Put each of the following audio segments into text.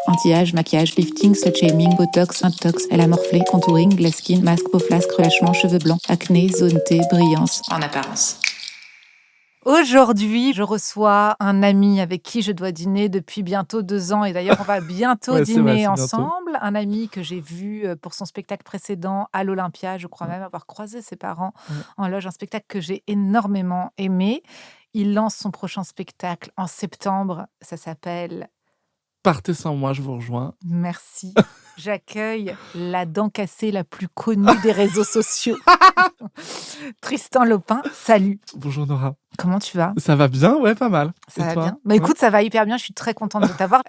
Anti-âge, maquillage, lifting, slut-shaming, botox, intox, elle a morflé, contouring, glass skin, masque, peau flasque, relâchement, cheveux blancs, acné, zone T, brillance, en apparence. Aujourd'hui, je reçois un ami avec qui je dois dîner depuis bientôt 2 ans. Et d'ailleurs, on va bientôt Ouais, dîner c'est bientôt. ensemble. Un ami que j'ai vu pour son spectacle précédent à l'Olympia. Je crois même avoir croisé ses parents en loge. Un spectacle que j'ai énormément aimé. Il lance son prochain spectacle en septembre. Ça s'appelle Partez sans moi, je vous rejoins. Merci. J'accueille la dent cassée la plus connue des réseaux sociaux. Tristan Lopin, salut. Bonjour Nora. Comment tu vas ? Ça va bien? Ouais, pas mal. Ça Et va toi? bien. Bah écoute, ça va hyper bien. Je suis très contente de t'avoir.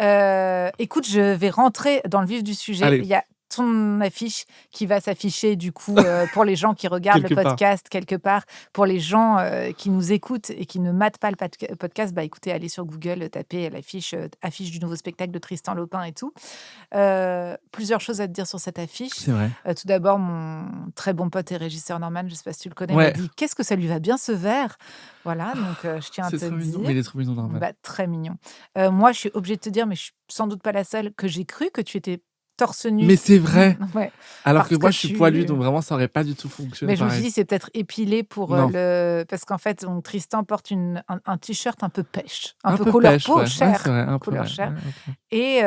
Écoute, je vais rentrer dans le vif du sujet. Allez. Il y a ton affiche qui va s'afficher du coup pour les gens qui regardent Quelque le part. podcast quelque part. Pour les gens qui nous écoutent et qui ne matent pas le podcast, bah écoutez, allez sur Google, tapez l'affiche affiche du nouveau spectacle de Tristan Lopin et tout. Plusieurs choses à te dire sur cette affiche. C'est vrai. Tout d'abord, mon très bon pote et régisseur Norman, je ne sais pas si tu le connais, Ouais. m'a dit « Qu'est-ce que ça lui va bien ce verre ?» Voilà, donc je tiens à te C'est trop dire. mignon. Mais il est trop mignon, Norman. Bah, très mignon. Moi, je suis obligée de te dire, mais je suis sans doute pas la seule, que j'ai cru que tu étais torse nu. Mais c'est vrai. Ouais. Alors Parce que moi, que je suis tu- poilu, donc vraiment, ça aurait pas du tout fonctionné Mais je me suis pareil. dit, c'est peut-être épilé pour Non. Parce qu'en fait, donc, Tristan porte un t-shirt un peu pêche, un peu peu couleur pêche, peau, ouais. chair, Ouais, c'est vrai, un peu, couleur ouais, chair. ouais, un peu. Et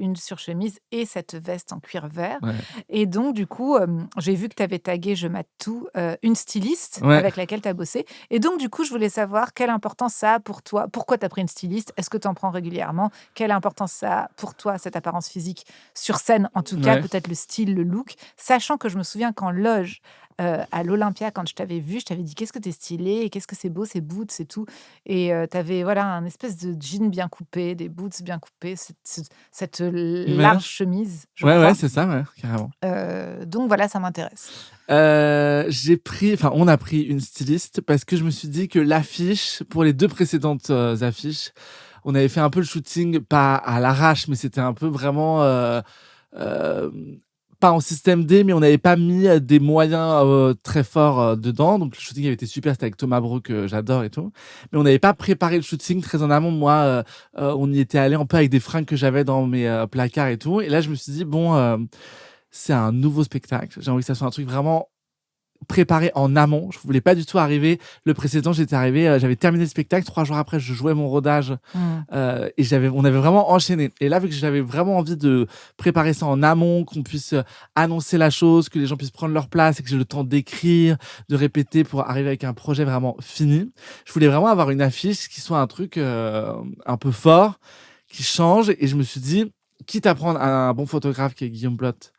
une surchemise et cette veste en cuir vert. Ouais. Et donc, du coup, j'ai vu que tu avais tagué Je mate tout, une styliste Ouais. avec laquelle tu as bossé. Et donc, du coup, je voulais savoir quelle importance ça a pour toi. Pourquoi tu as pris une styliste ? Est-ce que tu en prends régulièrement ? Quelle importance ça a pour toi, cette apparence physique sur scène, en tout cas, Ouais. peut-être le style, le look. Sachant que je me souviens qu'en loge, à l'Olympia, quand je t'avais vu, je t'avais dit qu'est-ce que t'es stylé, et qu'est-ce que c'est beau, ces boots et tout. Et tu avais voilà, un espèce de jean bien coupé, des boots bien coupés, cette large chemise, je Ouais, crois. ouais, c'est ça, ouais, carrément. Donc voilà, ça m'intéresse. On a pris une styliste parce que je me suis dit que l'affiche, pour les 2 précédentes affiches, on avait fait un peu le shooting, pas à l'arrache, mais c'était un peu vraiment pas en système D, mais on n'avait pas mis des moyens très forts dedans. Donc le shooting avait été super, c'était avec Thomas Bro que j'adore et tout. Mais on n'avait pas préparé le shooting très en amont. Moi, on y était allé un peu avec des fringues que j'avais dans mes placards et tout. Et là, je me suis dit, bon, c'est un nouveau spectacle. J'ai envie que ça soit un truc vraiment préparé en amont. Je voulais pas du tout arriver. Le précédent, j'avais terminé le spectacle. 3 jours après, je jouais mon rodage et on avait vraiment enchaîné. Et là, vu que j'avais vraiment envie de préparer ça en amont, qu'on puisse annoncer la chose, que les gens puissent prendre leur place et que j'ai le temps d'écrire, de répéter pour arriver avec un projet vraiment fini. Je voulais vraiment avoir une affiche qui soit un truc un peu fort, qui change. Et je me suis dit, quitte à prendre un bon photographe qui est Guillaume Blott,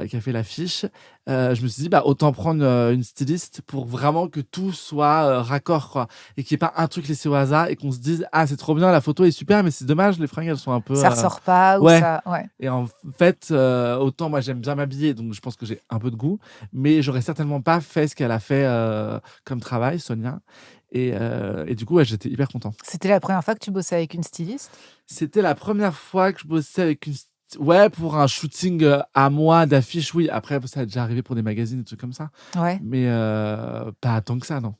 qui a fait l'affiche, je me suis dit, bah, autant prendre une styliste pour vraiment que tout soit raccord, quoi. Et qu'il n'y ait pas un truc laissé au hasard et qu'on se dise, ah, c'est trop bien, la photo est super, mais c'est dommage, les fringues, elles sont un peu. Ça ressort pas ou ouais. ça. Ouais. Et en fait, autant moi, j'aime bien m'habiller, donc je pense que j'ai un peu de goût, mais j'aurais certainement pas fait ce qu'elle a fait comme travail, Sonia. Et du coup, ouais, j'étais hyper content. C'était la première fois que tu bossais avec une styliste ? C'était la première fois que je bossais avec une. Ouais, pour un shooting à moi d'affiche, oui. Après, ça a déjà arrivé pour des magazines, des trucs comme ça. Ouais. Mais pas tant que ça, non.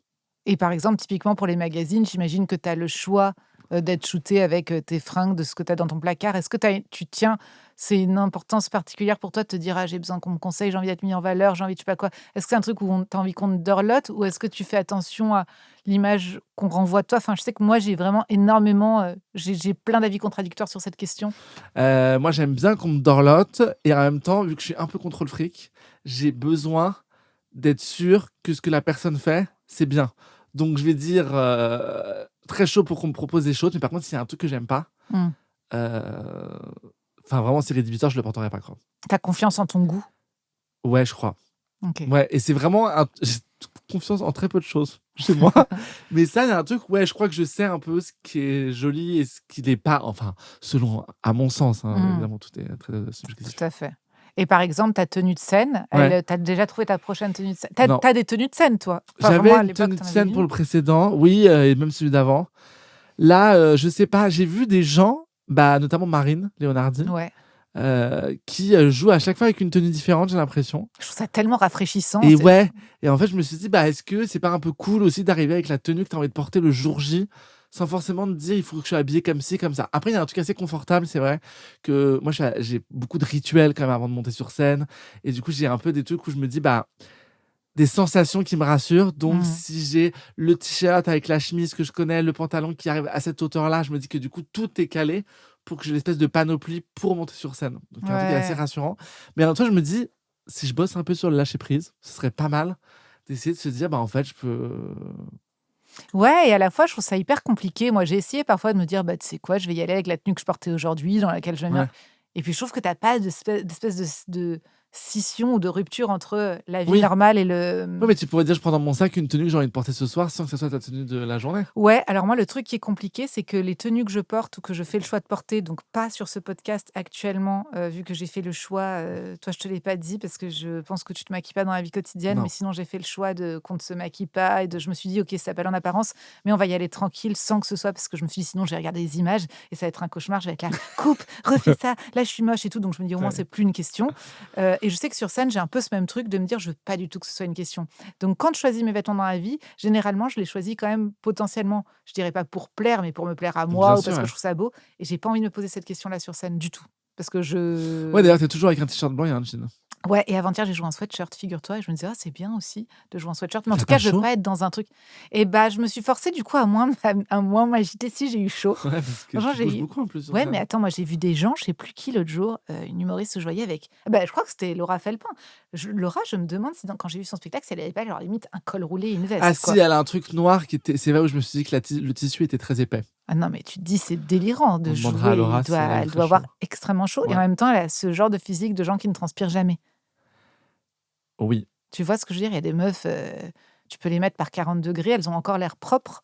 Et par exemple, typiquement pour les magazines, j'imagine que tu as le choix d'être shooté avec tes fringues, de ce que tu as dans ton placard. Est-ce que tu tiens, c'est une importance particulière pour toi de te dire, ah, j'ai besoin qu'on me conseille, j'ai envie d'être mis en valeur, j'ai envie de je sais pas quoi. Est-ce que c'est un truc où tu as envie qu'on te dorlote ou est-ce que tu fais attention à l'image qu'on renvoie de toi ? Enfin, je sais que moi, j'ai vraiment énormément, j'ai plein d'avis contradictoires sur cette question. Moi, j'aime bien qu'on me dorlote et en même temps, vu que je suis un peu contrôle fric, j'ai besoin d'être sûr que ce que la personne fait, c'est bien. Donc, je vais dire très chaud pour qu'on me propose des choses, mais par contre, s'il y a un truc que j'aime pas, enfin, vraiment, c'est rédhibitoire, je le porterai pas, quoi. T'as confiance en ton goût ? Ouais, je crois. Ok. Ouais, et c'est vraiment j'ai confiance en très peu de choses chez moi. Mais ça, il y a un truc, ouais, je crois que je sais un peu ce qui est joli et ce qui n'est pas, enfin, selon, à mon sens, hein, évidemment, tout est très subjectif. Tout à fait. Et par exemple, ta tenue de scène, Ouais. t'as déjà trouvé ta prochaine tenue de scène ? Non. T'as des tenues de scène, toi ? Enfin, J'avais vraiment, à une l'époque, tenue de t'en avais scène une. pour le précédent, oui, et même celui d'avant. Là, je sais pas, j'ai vu des gens, bah, notamment Marine Leonardi, Ouais. qui joue à chaque fois avec une tenue différente, j'ai l'impression. Je trouve ça tellement rafraîchissant. Et ouais, et en fait, je me suis dit, bah, est-ce que c'est pas un peu cool aussi d'arriver avec la tenue que tu as envie de porter le jour J, sans forcément te dire il faut que je sois habillée comme ci, comme ça. Après, il y a un truc assez confortable, c'est vrai que moi, j'ai beaucoup de rituels quand même avant de monter sur scène. Et du coup, j'ai un peu des trucs où je me dis, bah, des sensations qui me rassurent. Donc, Mmh. si j'ai le t-shirt avec la chemise que je connais, le pantalon qui arrive à cette hauteur-là, je me dis que du coup, tout est calé pour que j'ai l'espèce de panoplie pour monter sur scène. Donc, il y a un truc qui est assez Ouais. rassurant. Mais en même temps, je me dis, si je bosse un peu sur le lâcher prise, ce serait pas mal d'essayer de se dire, bah, en fait, je peux. Ouais et à la fois, je trouve ça hyper compliqué. Moi, j'ai essayé parfois de me dire: «Bah, tu sais quoi? Je vais y aller avec la tenue que je portais aujourd'hui, dans laquelle je vais bien» Ouais. et puis je trouve que tu as pas d'espèce de scission ou de rupture entre la vie Oui. normale et le, Ouais, mais tu pourrais dire, je prends dans mon sac une tenue que j'ai envie de porter ce soir sans que ce soit ta tenue de la journée. Ouais, alors moi, le truc qui est compliqué, c'est que les tenues que je porte ou que je fais le choix de porter, donc pas sur ce podcast actuellement, vu que j'ai fait le choix, toi, je te l'ai pas dit parce que je pense que tu te maquilles pas dans la vie quotidienne, mais Non. sinon j'ai fait le choix de qu'on ne se maquille pas et de je me suis dit: «OK, ça s'appelle en apparence, mais on va y aller tranquille sans que ce soit» parce que je me suis dit: «Sinon, je vais regarder les images et ça va être un cauchemar, je vais être là: "Coupe, refais ça, là, je suis moche et tout», donc je me dis: «Au moins, Ouais. c'est plus une question», et je sais que sur scène, j'ai un peu ce même truc de me dire: «Je veux pas du tout que ce soit une question». Donc quand je choisis mes vêtements dans la vie, généralement, je les choisis quand même potentiellement, je dirais pas pour plaire, mais pour me plaire à Bien moi ou sûr, parce que ouais. je trouve ça beau et j'ai pas envie de me poser cette question-là sur scène du tout. Parce que Ouais, je d'ailleurs, tu toujours avec un t-shirt blanc et un jean. ouais et avant-hier, j'ai joué en sweatshirt, figure-toi et je me disais: «Ah, c'est bien aussi de jouer en sweatshirt», mais en Tu tout pas cas, je veux chaud? pas être dans un truc et bah, je me suis forcée du coup à moins m'agiter. Si, j'ai eu chaud. Ouais, parce que Franchement, tu bouges j'ai eu beaucoup en plus sur ouais, mais scène. attends, moi, j'ai vu des gens, je sais plus qui l'autre jour, une humoriste que je voyais avec bah, je crois que c'était Laura Felpin. Laura, je me demande si quand j'ai vu son spectacle, si elle avait pas genre limite un col roulé et une Ah veste, si, quoi. elle a un truc noir qui était c'est là où je me suis dit que le tissu était très épais. Ah non, mais tu te dis: «C'est délirant de On demandera à jouer». Laura si elle a eu Elle très doit avoir chaud. extrêmement chaud et en Ouais. même temps, elle a ce genre de physique de gens qui ne transpirent jamais. Oui. Tu vois ce que je veux dire? Il y a des meufs, tu peux les mettre par 40 degrés, elles ont encore l'air propres.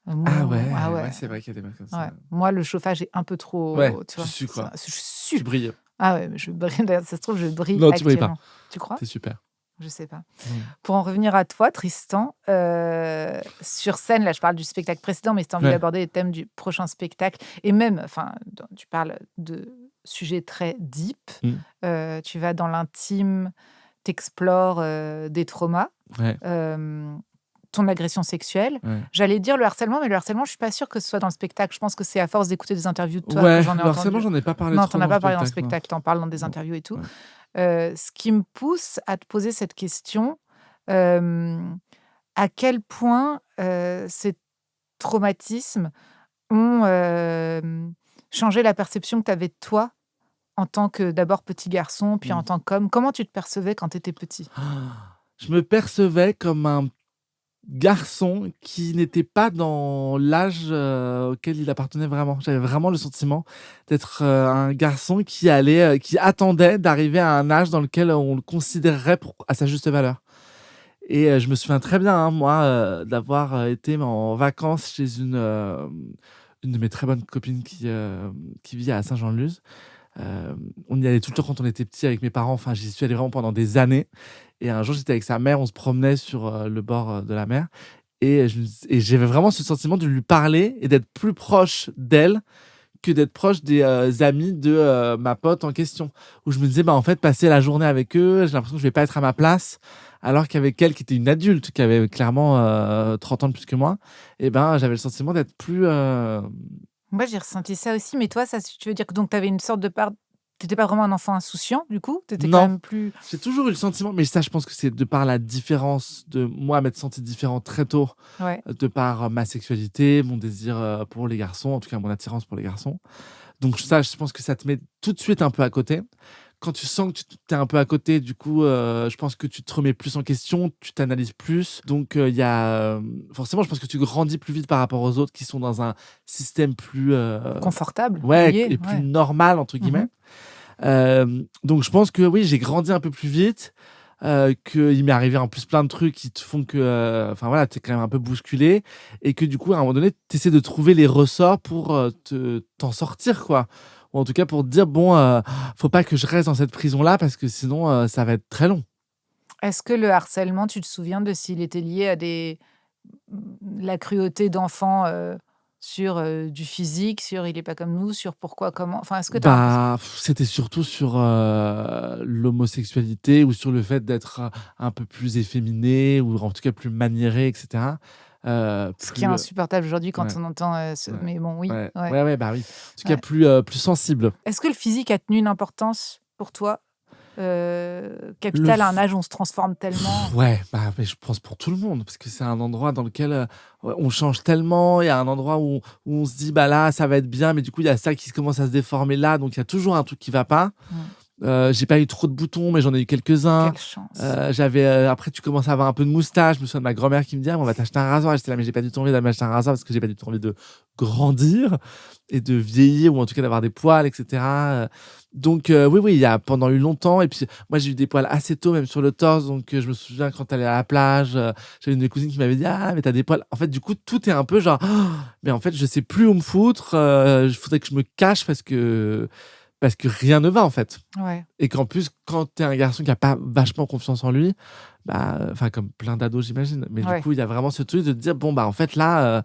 Ah Ah ouais, ouais, ouais, c'est vrai qu'il y a des meufs comme ouais. ça. Moi, le chauffage est un peu Ouais, trop, tu tu vois? sues Ça quoi. je Tu sue. brilles. Ah ouais, mais je brille d'ailleurs, ça se trouve, je brille Non, tu brilles pas. actuellement. Tu crois? Tu super. Je sais pas. Mmh. Pour en revenir à toi, Tristan, sur scène, là, je parle du spectacle précédent, mais si tu as envie Ouais. d'aborder les thèmes du prochain spectacle et même, enfin, tu parles de sujets très deep, Mmh. tu vas dans l'intime, t'explores des traumas, Ouais, hem, ton agression sexuelle. ouais. J'allais dire le harcèlement, mais le harcèlement, je suis pas sûre que ce soit dans le spectacle. Je pense que c'est à force d'écouter des interviews de toi que Ouais, j'en ai le harcèlement, entendu. j'en ai pas parlé Non, tu trop en as dans le pas parlé dans le spectacle, non. spectacle, tu en parles dans des Non. interviews et tout. Ouais. Ce qui me pousse à te poser cette question, hem, à quel point, ces traumatismes ont, changé la perception que tu avais de toi en tant que d'abord petit garçon, puis en Mmh. tant qu'homme? Comment tu te percevais quand tu étais petit? Je me percevais comme un garçon qui n'était pas dans l'âge, auquel il appartenait vraiment. J'avais vraiment le sentiment d'être, un garçon qui attendait d'arriver à un âge dans lequel on le considérerait pour à sa juste valeur et je me souviens très bien, hein, moi, d'avoir, été en vacances chez une de mes très bonnes copines qui vit à Saint-Jean-de-Luz. On y allait tout le temps quand on était petit avec mes parents, enfin j'y suis allé vraiment pendant des années et un jour j'étais avec sa mère, on se promenait sur, le bord, de la mer et j'avais vraiment ce sentiment de lui parler et d'être plus proche d'elle que d'être proche des, amis de, ma pote en question. Où je me disais: «Bah, en fait, passer la journée avec eux, j'ai l'impression que je vais pas être à ma place». Alors qu'avec elle qui était une adulte, qui avait clairement, 30 ans de plus que moi et ben, j'avais le sentiment d'être plus, Moi, j'ai ressenti ça aussi, mais toi, ça tu veux dire que donc tu avais une sorte de part tu étais pas vraiment un enfant insouciant, du coup? Tu étais quand non. même plus J'ai toujours eu le sentiment, mais ça, je pense que c'est de par la différence de moi, m'être senti différent très tôt, ouais. de par ma sexualité, mon désir pour les garçons, en tout cas mon attirance pour les garçons. Donc, ça, je pense que ça te met tout de suite un peu à côté. Quand tu sens que tu es un peu à côté, du coup, je pense que tu te remets plus en question, tu t'analyses plus. Donc, il y a forcément, je pense que tu grandis plus vite par rapport aux autres qui sont dans un système plus, Confortable, ouais, lié, et plus ouais. «normal» entre Mmh. guillemets. Donc je pense que oui, j'ai grandi un peu plus vite, qu'il m'est arrivé en plus plein de trucs qui te font que, enfin voilà, tu es quand même un peu bousculé et que du coup, à un moment donné, tu essaies de trouver les ressorts pour, t'en sortir quoi. Ou en tout cas pour te dire: «Bon, faut pas que je reste dans cette prison-là parce que sinon, ça va être très long». Est-ce que le harcèlement, tu te souviens de s'il était lié à la cruauté d'enfants, sur, du physique, sur «il est pas comme nous», sur «pourquoi, comment», enfin, est-ce que tu as l'impression Bah, c'était surtout sur, l'homosexualité ou sur le fait d'être, un peu plus efféminé ou en tout cas plus maniéré et cetera. Ce qui est insupportable aujourd'hui quand Ouais. on entend Ouais. mais bon, oui. Ouais, Ouais. ouais, ouais, bah oui. En tout cas, Ouais. plus sensible. Est-ce que le physique a tenu une importance pour toi Le capitale à un âge où on se transforme tellement? Ouais, bah, mais je pense pour tout le monde, parce que c'est un endroit dans lequel, ouais, on change tellement. Il y a un endroit où on se dit: «Bah, là, ça va être bien», mais du coup, il y a ça qui commence à se déformer là, donc il y a toujours un truc qui va pas. Mmh. J'ai pas eu trop de boutons, mais j'en ai eu quelques-uns. Quelle chance. Après tu commences à avoir un peu de moustache. Je me souviens de ma grand-mère qui me dit: «Ah, on va t'acheter un rasoir». J'étais là: «Mais j'ai pas du tout envie de m'acheter un rasoir parce que j'ai pas du tout envie de grandir et de vieillir ou en tout cas d'avoir des poils et cetera». Oui, oui, il y a pendant eu longtemps et puis moi j'ai eu des poils assez tôt, même sur le torse, je me souviens quand tu allais à la plage, j'avais une de mes cousines qui m'avait dit: «Ah mais tu as des poils». En fait, du coup, tout est un peu genre: mais en fait, je sais plus où me foutre, il faudrait que je me cache parce que rien ne va, en fait. Ouais. Et qu'en plus, quand tu es un garçon qui a pas vachement confiance en lui, bah, enfin, comme plein d'ados, j'imagine. Mais du Ouais. coup, il y a vraiment ce truc de te dire: «Bon, bah, en fait, là,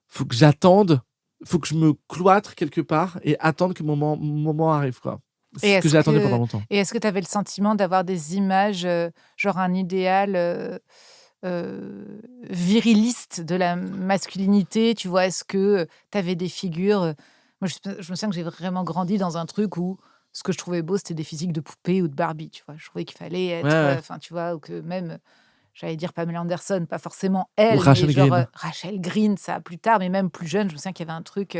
faut que j'attende, faut que je me cloître quelque part et attendre que mon moment arrive, quoi». Et C'est ce que est-ce j'ai attendu pendant que longtemps. est-ce que tu avais le sentiment d'avoir des images, genre un idéal, viriliste de la masculinité, tu vois? Est-ce que, tu avais des figures, moi je me souviens que j'ai vraiment grandi dans un truc où ce que je trouvais beau, c'était des physiques de poupées ou de Barbie, tu vois? Je trouvais qu'il fallait Ouais, être, ouais. enfin, tu vois? Ou que même, j'allais dire Pamela Anderson, pas forcément Ou elle, mais Rachel genre, Green. Rachel Green, ça plus tard, mais même plus jeune, je me souviens qu'il y avait un truc,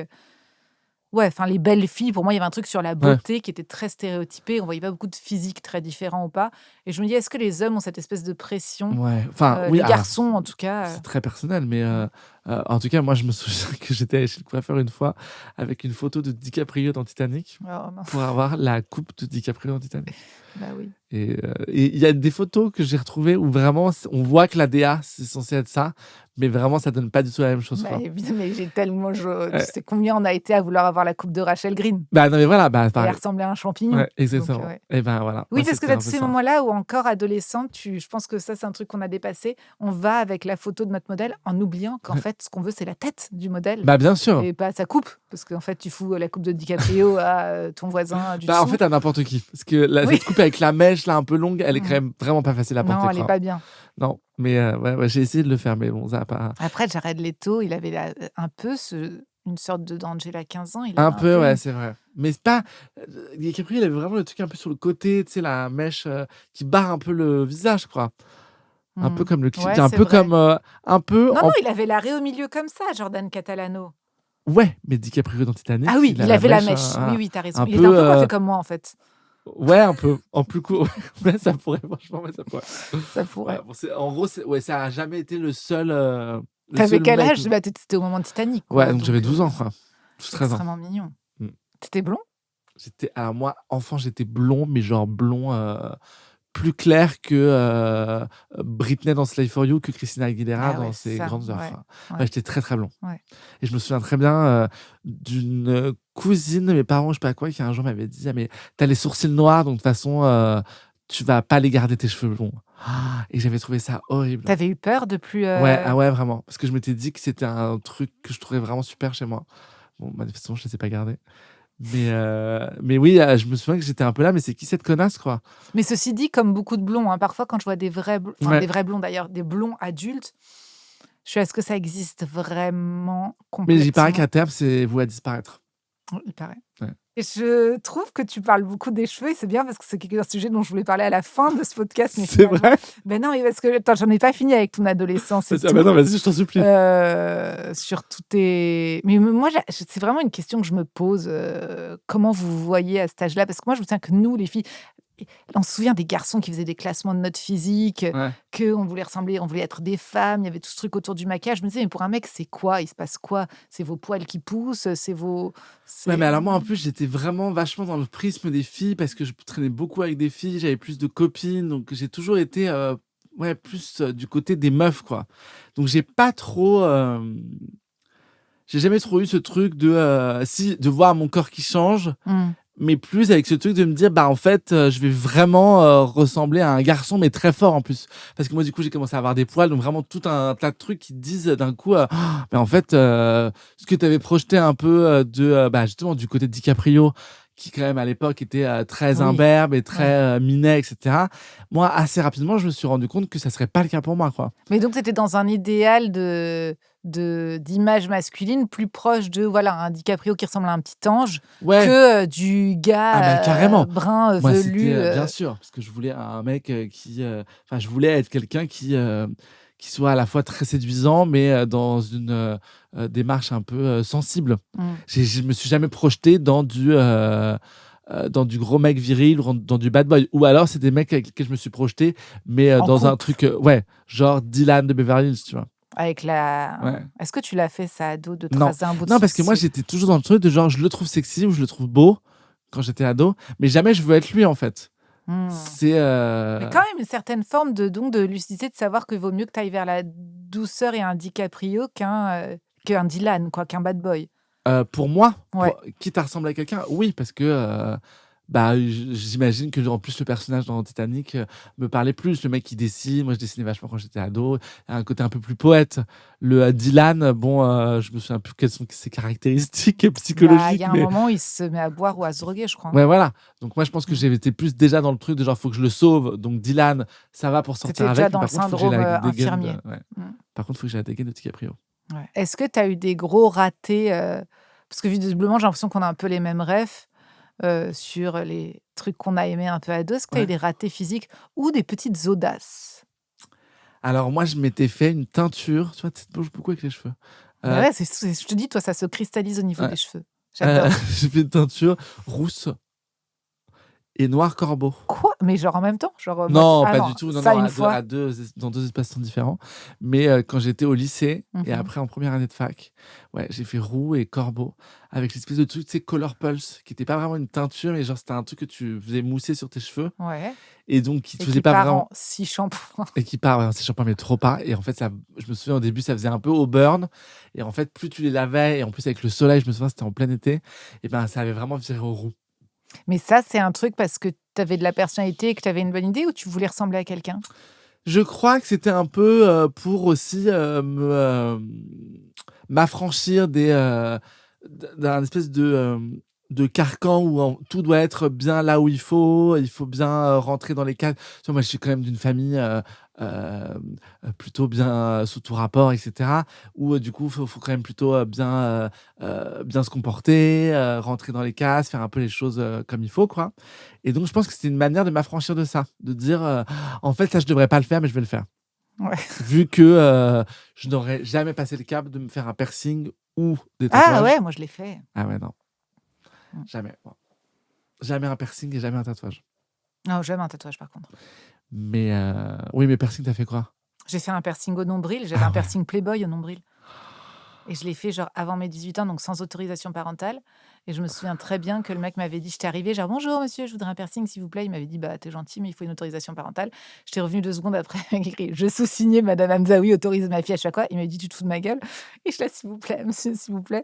ouais, enfin les belles filles, pour moi, il y avait un truc sur la Ouais. beauté qui était très stéréotypé. On voyait pas beaucoup de physiques très différents ou pas. Et je me dis: «Est-ce que les hommes ont cette espèce de pression?» Ouais. Enfin, oui, Les alors garçons, en tout cas, c'est très personnel, mais mmh. en tout cas, moi, je me souviens que j'étais allé chez le coiffeur une fois avec une photo de DiCaprio dans Titanic Oh mince, pour avoir la coupe de DiCaprio dans Titanic. bah oui. Et il y a des photos que j'ai retrouvées où vraiment on voit que la DA, c'est censé être ça, mais vraiment ça donne pas du tout la même chose, Bah quoi. évidemment, mais j'ai tellement tu Ouais. sais combien on a été à vouloir avoir la coupe de Rachel Green Bah, non, mais voilà, bah, et elle pareil. ressemblait à un champignon. Ouais, Donc exactement. ouais. Et ben, voilà, Oui, moi, parce que c'était tu un as peu ces ça. moments-là où encore adolescente, je pense que ça, c'est un truc qu'on a dépassé. On va avec la photo de notre modèle en oubliant qu'en Ouais. fait, ce qu'on veut, c'est la tête du modèle Bah, bien sûr. et pas sa coupe. Parce qu'en fait, tu fous la coupe de DiCaprio à ton voisin du Bah, en dessous. fait, à n'importe qui. Parce que Oui. cette coupe avec la mèche, là, un peu longue, elle est quand Mmh. même vraiment pas facile à Non, porter, elle est quoi. pas bien. Non, mais ouais, ouais, j'ai essayé de le faire, mais bon, ça a pas Après, Jared Leto, il avait un peu une sorte d'Angela 15 ans. Il un avait un peu, peu ouais, une... c'est vrai. Mais c'est pas DiCaprio, il avait vraiment le truc un peu sur le côté, tu sais, la mèche, qui barre un peu le visage, quoi. Un peu Mmh. comme le Ouais, un c'est peu vrai. comme, un peu Non, non, en il avait l'arrêt au milieu comme ça, Jordan Catalano. ouais, mais DiCaprio dans Ah Titanic, oui, il a il la avait la mèche, mèche. Oui, oui, t'as raison. un Il était un peu, peu coiffé comme moi, en fait. ouais, un peu, en plus court. Ouais, ça pourrait, franchement, ouais, ça pourrait. Ça Ouais, pourrait. bon, en gros, ouais, ça a jamais été le T'avais seul quel mec. âge? Bah, c'était au moment de Titanic, Ouais, quoi. donc j'avais Donc, 12 ans, quoi. 12-13 ans. extrêmement mignon. Mmh. T'étais blond? Alors moi, enfant, j'étais blond, mais genre blond, plus clair que, Britney dans Slave for You, que Christina Aguilera Ah ouais, dans c'est ses ça. grandes heures, Ouais, quoi. Ouais, ouais, j'étais très, très blond. ouais. Et je me souviens très bien, d'une, cousine de mes parents, je sais pas quoi, qui un jour m'avait dit: «Ah mais tu as les sourcils noirs, donc de toute façon, tu vas pas les garder tes cheveux blonds». Et j'avais trouvé ça horrible. T'avais eu peur de plus, Ouais, ah ouais, vraiment. Parce que je m'étais dit que c'était un truc que je trouvais vraiment super chez moi. Bon, manifestement, je les ai pas gardés. Mais oui, je me souviens que j'étais un peu là: «Mais c'est qui cette connasse, quoi?» Mais ceci dit, comme beaucoup de blonds, hein, parfois quand je vois des vrais enfin Ouais, des vrais blonds d'ailleurs, des blonds adultes, je suis: «Est-ce que ça existe vraiment mais il paraît complètement?» qu'à terme, c'est voué à disparaître. Il paraît. Ouais. Et je trouve que tu parles beaucoup des cheveux et c'est bien parce que c'est un sujet dont je voulais parler à la fin de ce podcast, mais C'est finalement vrai? ben non, mais parce que attends, j'en ai pas fini avec ton adolescence et Ah bah tout, non, vas-y, je t'en supplie. sur tous tes mais moi c'est vraiment une question que je me pose, comment vous vous voyez à cet âge-là? Parce que moi je me souviens que nous les filles, on se souvient des garçons qui faisaient des classements de notes physiques, Ouais. qu'on voulait ressembler, on voulait être des femmes, il y avait tout ce truc autour du maquillage. Je me disais: «Mais pour un mec, c'est quoi? Il se passe quoi? C'est vos poils qui poussent? C'est vos Ouais, mais c'est» alors moi, en plus, j'étais vraiment vachement dans le prisme des filles parce que je traînais beaucoup avec des filles, j'avais plus de copines, donc j'ai toujours été, ouais, plus, du côté des meufs, quoi. Donc j'ai jamais trop eu ce truc de, si, de voir mon corps qui change, Mmh. mais plus avec ce truc de me dire: «Bah, en fait, je vais vraiment, ressembler à un garçon», mais très fort en plus. Parce que moi, du coup, j'ai commencé à avoir des poils, donc vraiment tout un tas de trucs qui te disent, d'un coup, mais en fait, ce que tu avais projeté un peu, bah, justement du côté de DiCaprio, qui quand même à l'époque était très Oui. imberbe et très Ouais. minet, etc. Moi, assez rapidement, je me suis rendu compte que ça serait pas le cas pour moi, quoi. Mais donc, tu étais dans un idéal d'image masculine plus proche de voilà, un DiCaprio qui ressemble à un petit ange Ouais, que du ah bah gars carrément. brun Moi, velu. c'était bien sûr, parce que je voulais un mec qui, enfin, je voulais être quelqu'un qui soit à la fois très séduisant, mais dans une démarche un peu sensible. Mm. Je me suis jamais projeté dans du gros mec viril ou dans du bad boy. Ou alors, c'est des mecs avec lesquels je me suis projeté, mais En dans un couple, truc, ouais, genre Dylan de Beverly Hills, tu vois. avec la. Ouais. Est-ce que tu l'as fait ça ado de Non, tracer un bout de non, parce que moi, sourcil? j'étais toujours dans le truc de genre, je le trouve sexy ou je le trouve beau quand j'étais ado, mais jamais je veux être lui, en fait. Hmm. C'est. Mais quand même une certaine forme de lucidité de savoir qu'il vaut mieux que tu ailles vers la douceur et un DiCaprio qu'un Dylan, quoi, qu'un bad boy. Pour moi, Ouais. quitte à ressembler à quelqu'un, oui, parce que bah, j'imagine que en plus le personnage dans Titanic me parlait plus. Le mec qui dessine, moi je dessinais vachement quand j'étais ado. Il y a un côté un peu plus poète. Le Dylan, bon, je me souviens plus quelles sont ses caractéristiques Bah, il psychologiques, y a un mais moment où il se met à boire ou à se droguer, je crois. ouais, voilà. Donc moi je pense que Mm. j'étais plus déjà dans le truc de genre faut que je le sauve. Donc Dylan, ça va pour sortir C'était déjà avec, mais dans le par contre, faut que j'ai syndrome la dégaine infirmier. ouais. Mm. Par contre, faut que j'ai la dégaine de DiCaprio. Ouais. Est-ce que tu as eu des gros ratés parce que visiblement, j'ai l'impression qu'on a un peu les mêmes refs sur les trucs qu'on a aimés un peu ado. Est-ce que tu as eu Ouais. des ratés physiques ou des petites audaces? Alors moi, je m'étais fait une teinture. Tu vois, tu te bouges beaucoup avec les cheveux. Bah Euh, ouais, je te dis, toi, ça se cristallise au niveau ouais. des cheveux. J'adore. J'ai fait une teinture rousse et noir corbeau. Quoi? Mais genre en même temps? Genre moitié. Non, Ah pas non, du tout. Non, ça non, une fois. dans deux espaces-temps différents. Mais quand j'étais au lycée et Mhm. après en première année de fac, ouais, j'ai fait roux et corbeau avec l'espèce de truc, tu sais, Color Pulse, qui était pas vraiment une teinture, mais genre c'était un truc que tu faisais mousser sur tes cheveux Ouais. et donc qui te Et faisait qui pas part vraiment. en 6 shampoings. Et qui part, ouais, c'est shampoing, mais trop pas. Et en fait, ça, je me souviens au début, ça faisait un peu au burn. Et en fait, plus tu les lavais, et en plus avec le soleil, je me souviens, c'était en plein été, et ben ça avait vraiment viré au roux. Mais ça, c'est un truc parce que tu avais de la personnalité et que tu avais une bonne idée ou tu voulais ressembler à quelqu'un? Je crois que c'était un peu pour aussi m'affranchir d'un espèce de carcan où tout doit être bien là où il faut bien rentrer dans les cases. Tu vois, moi, je suis quand même d'une famille euh, plutôt bien sous tout rapport, etc. Où du coup, faut quand même plutôt bien se comporter, rentrer dans les cases, faire un peu les choses comme il faut, quoi. Et donc, je pense que c'était une manière de m'affranchir de ça, de dire, en fait, ça, je devrais pas le faire, mais je vais le faire. Ouais. Vu que je n'aurais jamais passé le cap de me faire un piercing ou des Ah ouais, tatouages. moi je l'ai fait. Ah ouais, non, Mm. jamais. Bon. Jamais un piercing et jamais un tatouage. Non, jamais un tatouage par contre. Mais oui, mais piercing, t'as fait quoi? J'ai fait un piercing au nombril, j'avais Ah un ouais. piercing Playboy au nombril. Et je l'ai fait genre avant mes 18 ans, donc sans autorisation parentale. Et je me souviens très bien que le mec m'avait dit, j'étais arrivée, genre bonjour monsieur, je voudrais un piercing s'il vous plaît. Il m'avait dit, bah t'es gentil, mais il faut une autorisation parentale. J'étais revenue 2 secondes après, il m'a écrit, je sous-signais Madame Hamzaoui autorise ma fille à chaque fois. Il m'a dit, tu te fous de ma gueule. Et je là, s'il vous plaît, monsieur, s'il vous plaît.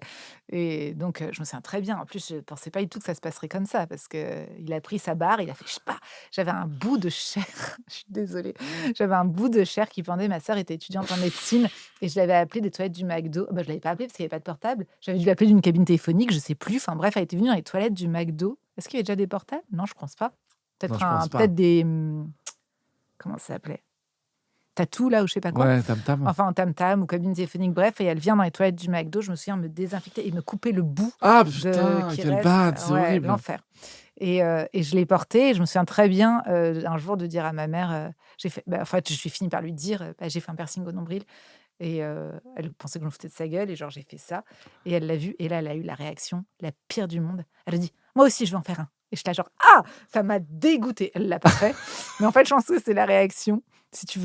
Et donc je me souviens très bien. En plus, je pensais pas du tout que ça se passerait comme ça parce que il a pris sa barre, il a fait, je sais pas, j'avais un bout de chair. Je suis désolée, j'avais un bout de chair qui pendait. Ma sœur était étudiante en médecine. Et je l'avais appelé des toilettes du McDo. Bah, je l'avais pas appelé parce qu'il y avait pas de portable. J'avais dû l'appeler d'une cabine téléphonique, je sais plus. Enfin bref, elle était venue dans les toilettes du McDo. Est-ce qu'il y avait déjà des portables? Non, je pense pas. Non, Peut-être je pense pas. peut-être des comment ça s'appelait? Tatou là ou je sais pas quoi. Ouais, tam tam. Enfin, en tam-tam ou cabine téléphonique, bref, et elle vient dans les toilettes du McDo, je me souviens me désinfecter et me couper le bout Ah de putain, qui quel reste. bad, c'est Ouais, horrible. l'enfer. Et je l'ai porté et je me souviens très bien un jour de dire à ma mère, j'ai fait, bah, en fait, je suis finie par lui dire, bah, j'ai fait un piercing au nombril. Et elle pensait que je me foutais de sa gueule et genre j'ai fait ça et elle l'a vu et là elle a eu la réaction la pire du monde. Elle a dit: «Moi aussi je vais en faire un» et j'étais là genre: «Ah!» Ça m'a dégoûtée. Elle l'a pas fait, mais en fait je pense que c'est la réaction. Si tu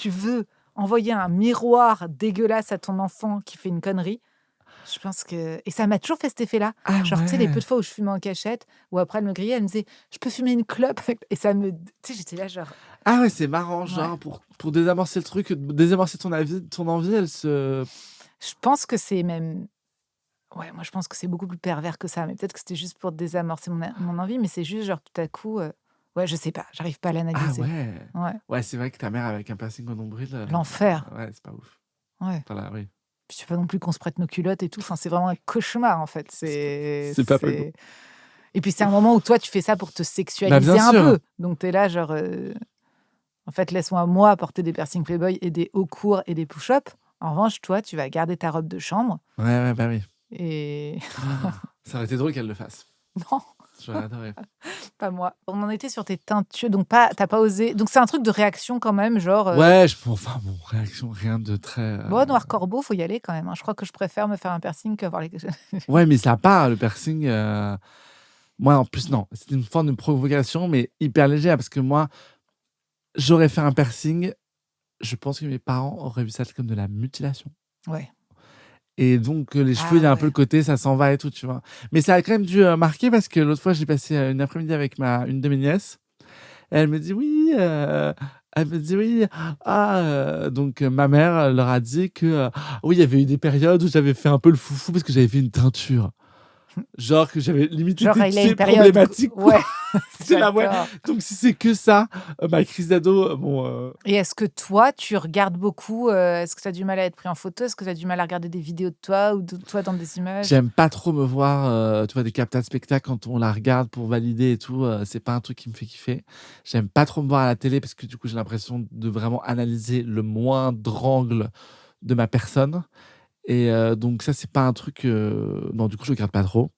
veux envoyer un miroir dégueulasse à ton enfant qui fait une connerie, je pense que et ça m'a toujours fait cet effet-là. Ah Genre tu sais les peu ouais. de fois où je fumais en cachette ou après elle me grillait, elle me disait: «Je peux fumer une clope?» et ça me tu sais j'étais là genre Ah ouais, c'est marrant, ouais. genre pour désamorcer le truc, désamorcer ton envie, elle se. Je pense que c'est même ouais, moi je pense que c'est beaucoup plus pervers que ça, mais peut-être que c'était juste pour désamorcer mon envie, mais c'est juste genre tout à coup, ouais, je sais pas, j'arrive pas à Ah l'analyser. ouais. Ouais, Ouais, c'est vrai que ta mère avec un piercing au nombril, l'enfer, ouais, c'est pas ouf. ouais. Voilà, oui. Puis tu veux pas non plus qu'on se prête nos culottes et tout, enfin c'est vraiment un cauchemar en fait, C'est pas cool. Et puis, c'est un moment où toi, tu fais ça pour te Bah, sexualiser bien un sûr. peu. Donc, tu es là, genre, en fait, laisse-moi, moi, porter des piercings Playboy et des hauts courts et des push-ups. En revanche, toi, tu vas garder ta robe de chambre Ouais, bah oui. et Ça aurait été drôle qu'elle le fasse. non, J'aurais adoré. pas moi. On en était sur tes teintures, donc t'as pas osé. Donc, c'est un truc de réaction quand même, genre, Ouais, enfin bon, réaction, rien de très. bon, Noir Corbeau, faut y aller quand même, hein. Je crois que je préfère me faire un piercing qu'avoir les. Ouais, mais ça part, le piercing. Moi, en plus, non. C'était une forme de provocation, mais hyper légère, parce que moi, j'aurais fait un piercing. Je pense que mes parents auraient vu ça comme de la mutilation. Ouais. Et donc, les cheveux, il y a un peu ouais. le côté, ça s'en va et tout, tu vois. Mais ça a quand même dû marquer, parce que l'autre fois, j'ai passé une après-midi avec une de mes nièces. Et elle me dit oui. Elle me dit oui. Donc, ma mère leur a dit que oui, il y avait eu des périodes où j'avais fait un peu le foufou parce que j'avais fait une teinture. Genre que j'avais limite Genre, été, il tu a sais, une période. problématique, quoi. Ouais, C'est là, ouais. d'accord. Donc, si c'est que ça, ma crise d'ado, bon. Et est-ce que toi, tu regardes beaucoup est-ce que tu as du mal à être pris en photo? Est-ce que tu as du mal à regarder des vidéos de toi ou de toi dans des images? J'aime pas trop me voir, tu vois, des captas de spectacle quand on la regarde pour valider et tout, c'est pas un truc qui me fait kiffer. J'aime pas trop me voir à la télé parce que du coup, j'ai l'impression de vraiment analyser le moindre angle de ma personne et donc ça, c'est pas un truc, non, du coup, je regarde pas trop.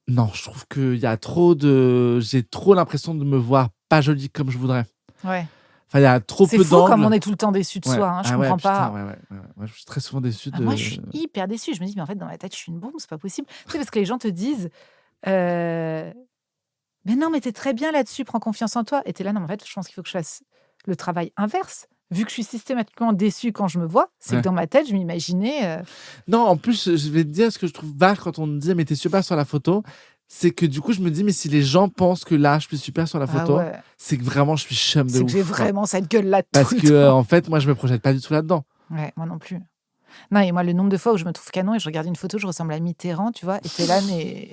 Non, je trouve qu'il y a trop de j'ai trop l'impression de me voir pas jolie comme je voudrais. Ouais. Enfin, il y a trop C'est peu fou comme d'angles. on est tout le temps déçu de Ouais. soi, hein, je Ah ouais, comprends putain, pas. ouais. Moi, je suis très souvent déçu Ah, moi, je de suis hyper déçue. Je me dis: «Mais en fait, dans ma tête, je suis une bombe, c'est pas possible». Tu sais, parce que les gens te disent, heu: «Mais non, mais tu es très bien là-dessus, prends confiance en toi» et tu es là: «Non, mais en fait, je pense qu'il faut que je fasse le travail inverse». Vu que je suis systématiquement déçue quand je me vois, c'est que ouais. dans ma tête, je m'imaginais, Non, en plus, je vais te dire ce que je trouve vache quand on me dit: «Mais tu es super sur la photo», c'est que du coup, je me dis: «Mais si les gens pensent que là, je suis super sur la ah photo, ouais, c'est que vraiment je suis chum de c'est que j'ai ouf, quoi». vraiment cette gueule-là tout Parce le que, temps. en fait, moi, je me projette pas du tout là-dedans. Ouais, moi non plus. Non et moi, le nombre de fois où je me trouve canon et je regarde une photo, je ressemble à Mitterrand, tu vois? Et tu es là, mais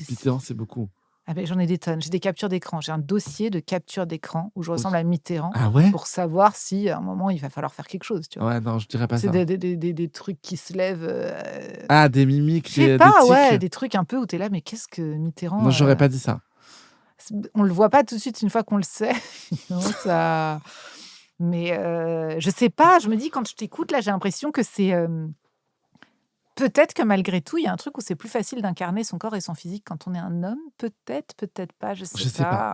Mitterrand, c'est beaucoup. ah beh, j'en ai des tonnes. J'ai des captures d'écran. J'ai un dossier de capture d'écran où je Oui. ressemble à Mitterrand Ah ouais? pour savoir si, à un moment, il va falloir faire quelque chose, tu vois? Ouais, non, je dirais pas C'est ça. des trucs qui se lèvent, Ah, des je mimiques, sais des pas, tics? ouais, des trucs un peu où tu es là: «Mais qu'est-ce que Non, Mitterrand, j'aurais pas dit ça. On le voit pas tout de suite une fois qu'on le sait, sinon ça mais je sais pas, je me dis quand je t'écoute là, j'ai l'impression que c'est, peut-être que malgré tout, il y a un truc où c'est plus facile d'incarner son corps et son physique quand on est un homme, peut-être, peut-être pas, je sais Je sais pas. pas.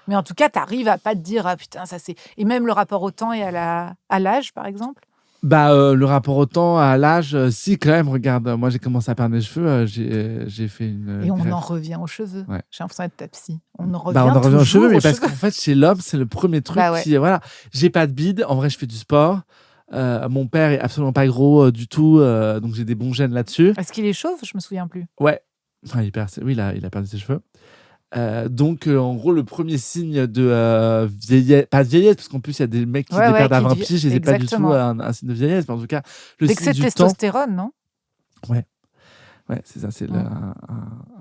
Mais en tout cas, tu arrives à pas te dire: «Ah putain, ça c'est» et même le rapport au temps et à l'âge, par exemple? Bah, le rapport au temps, à l'âge, si quand même, regarde, moi, j'ai commencé à perdre mes cheveux, j'ai fait une, Et on en greffe. revient aux cheveux. Ouais. J'ai l'impression d'être ta psy. On en Bah, on revient en revient aux cheveux, toujours mais aux parce cheveux. qu'en fait, chez l'homme, c'est le premier truc Bah ouais. qui voilà. J'ai pas de bide, en vrai, je fais du sport. Mon père est absolument pas gros, du tout, donc j'ai des bons gènes là-dessus. Est-ce qu'il est chauve? Je me souviens plus. Ouais, enfin, oui, il a perdu ses cheveux. Donc en gros, le premier signe de, vieillesse pas de vieillesse, parce qu'en plus, il y a des mecs qui Ouais, les ouais, perdent à qui 20 devient piges et c'est pas du tout exactement. un signe de vieillesse, mais en tout cas, le Dès que signe c'est du temps. testostérone, non? Ouais, ouais, c'est ça, c'est Mmh.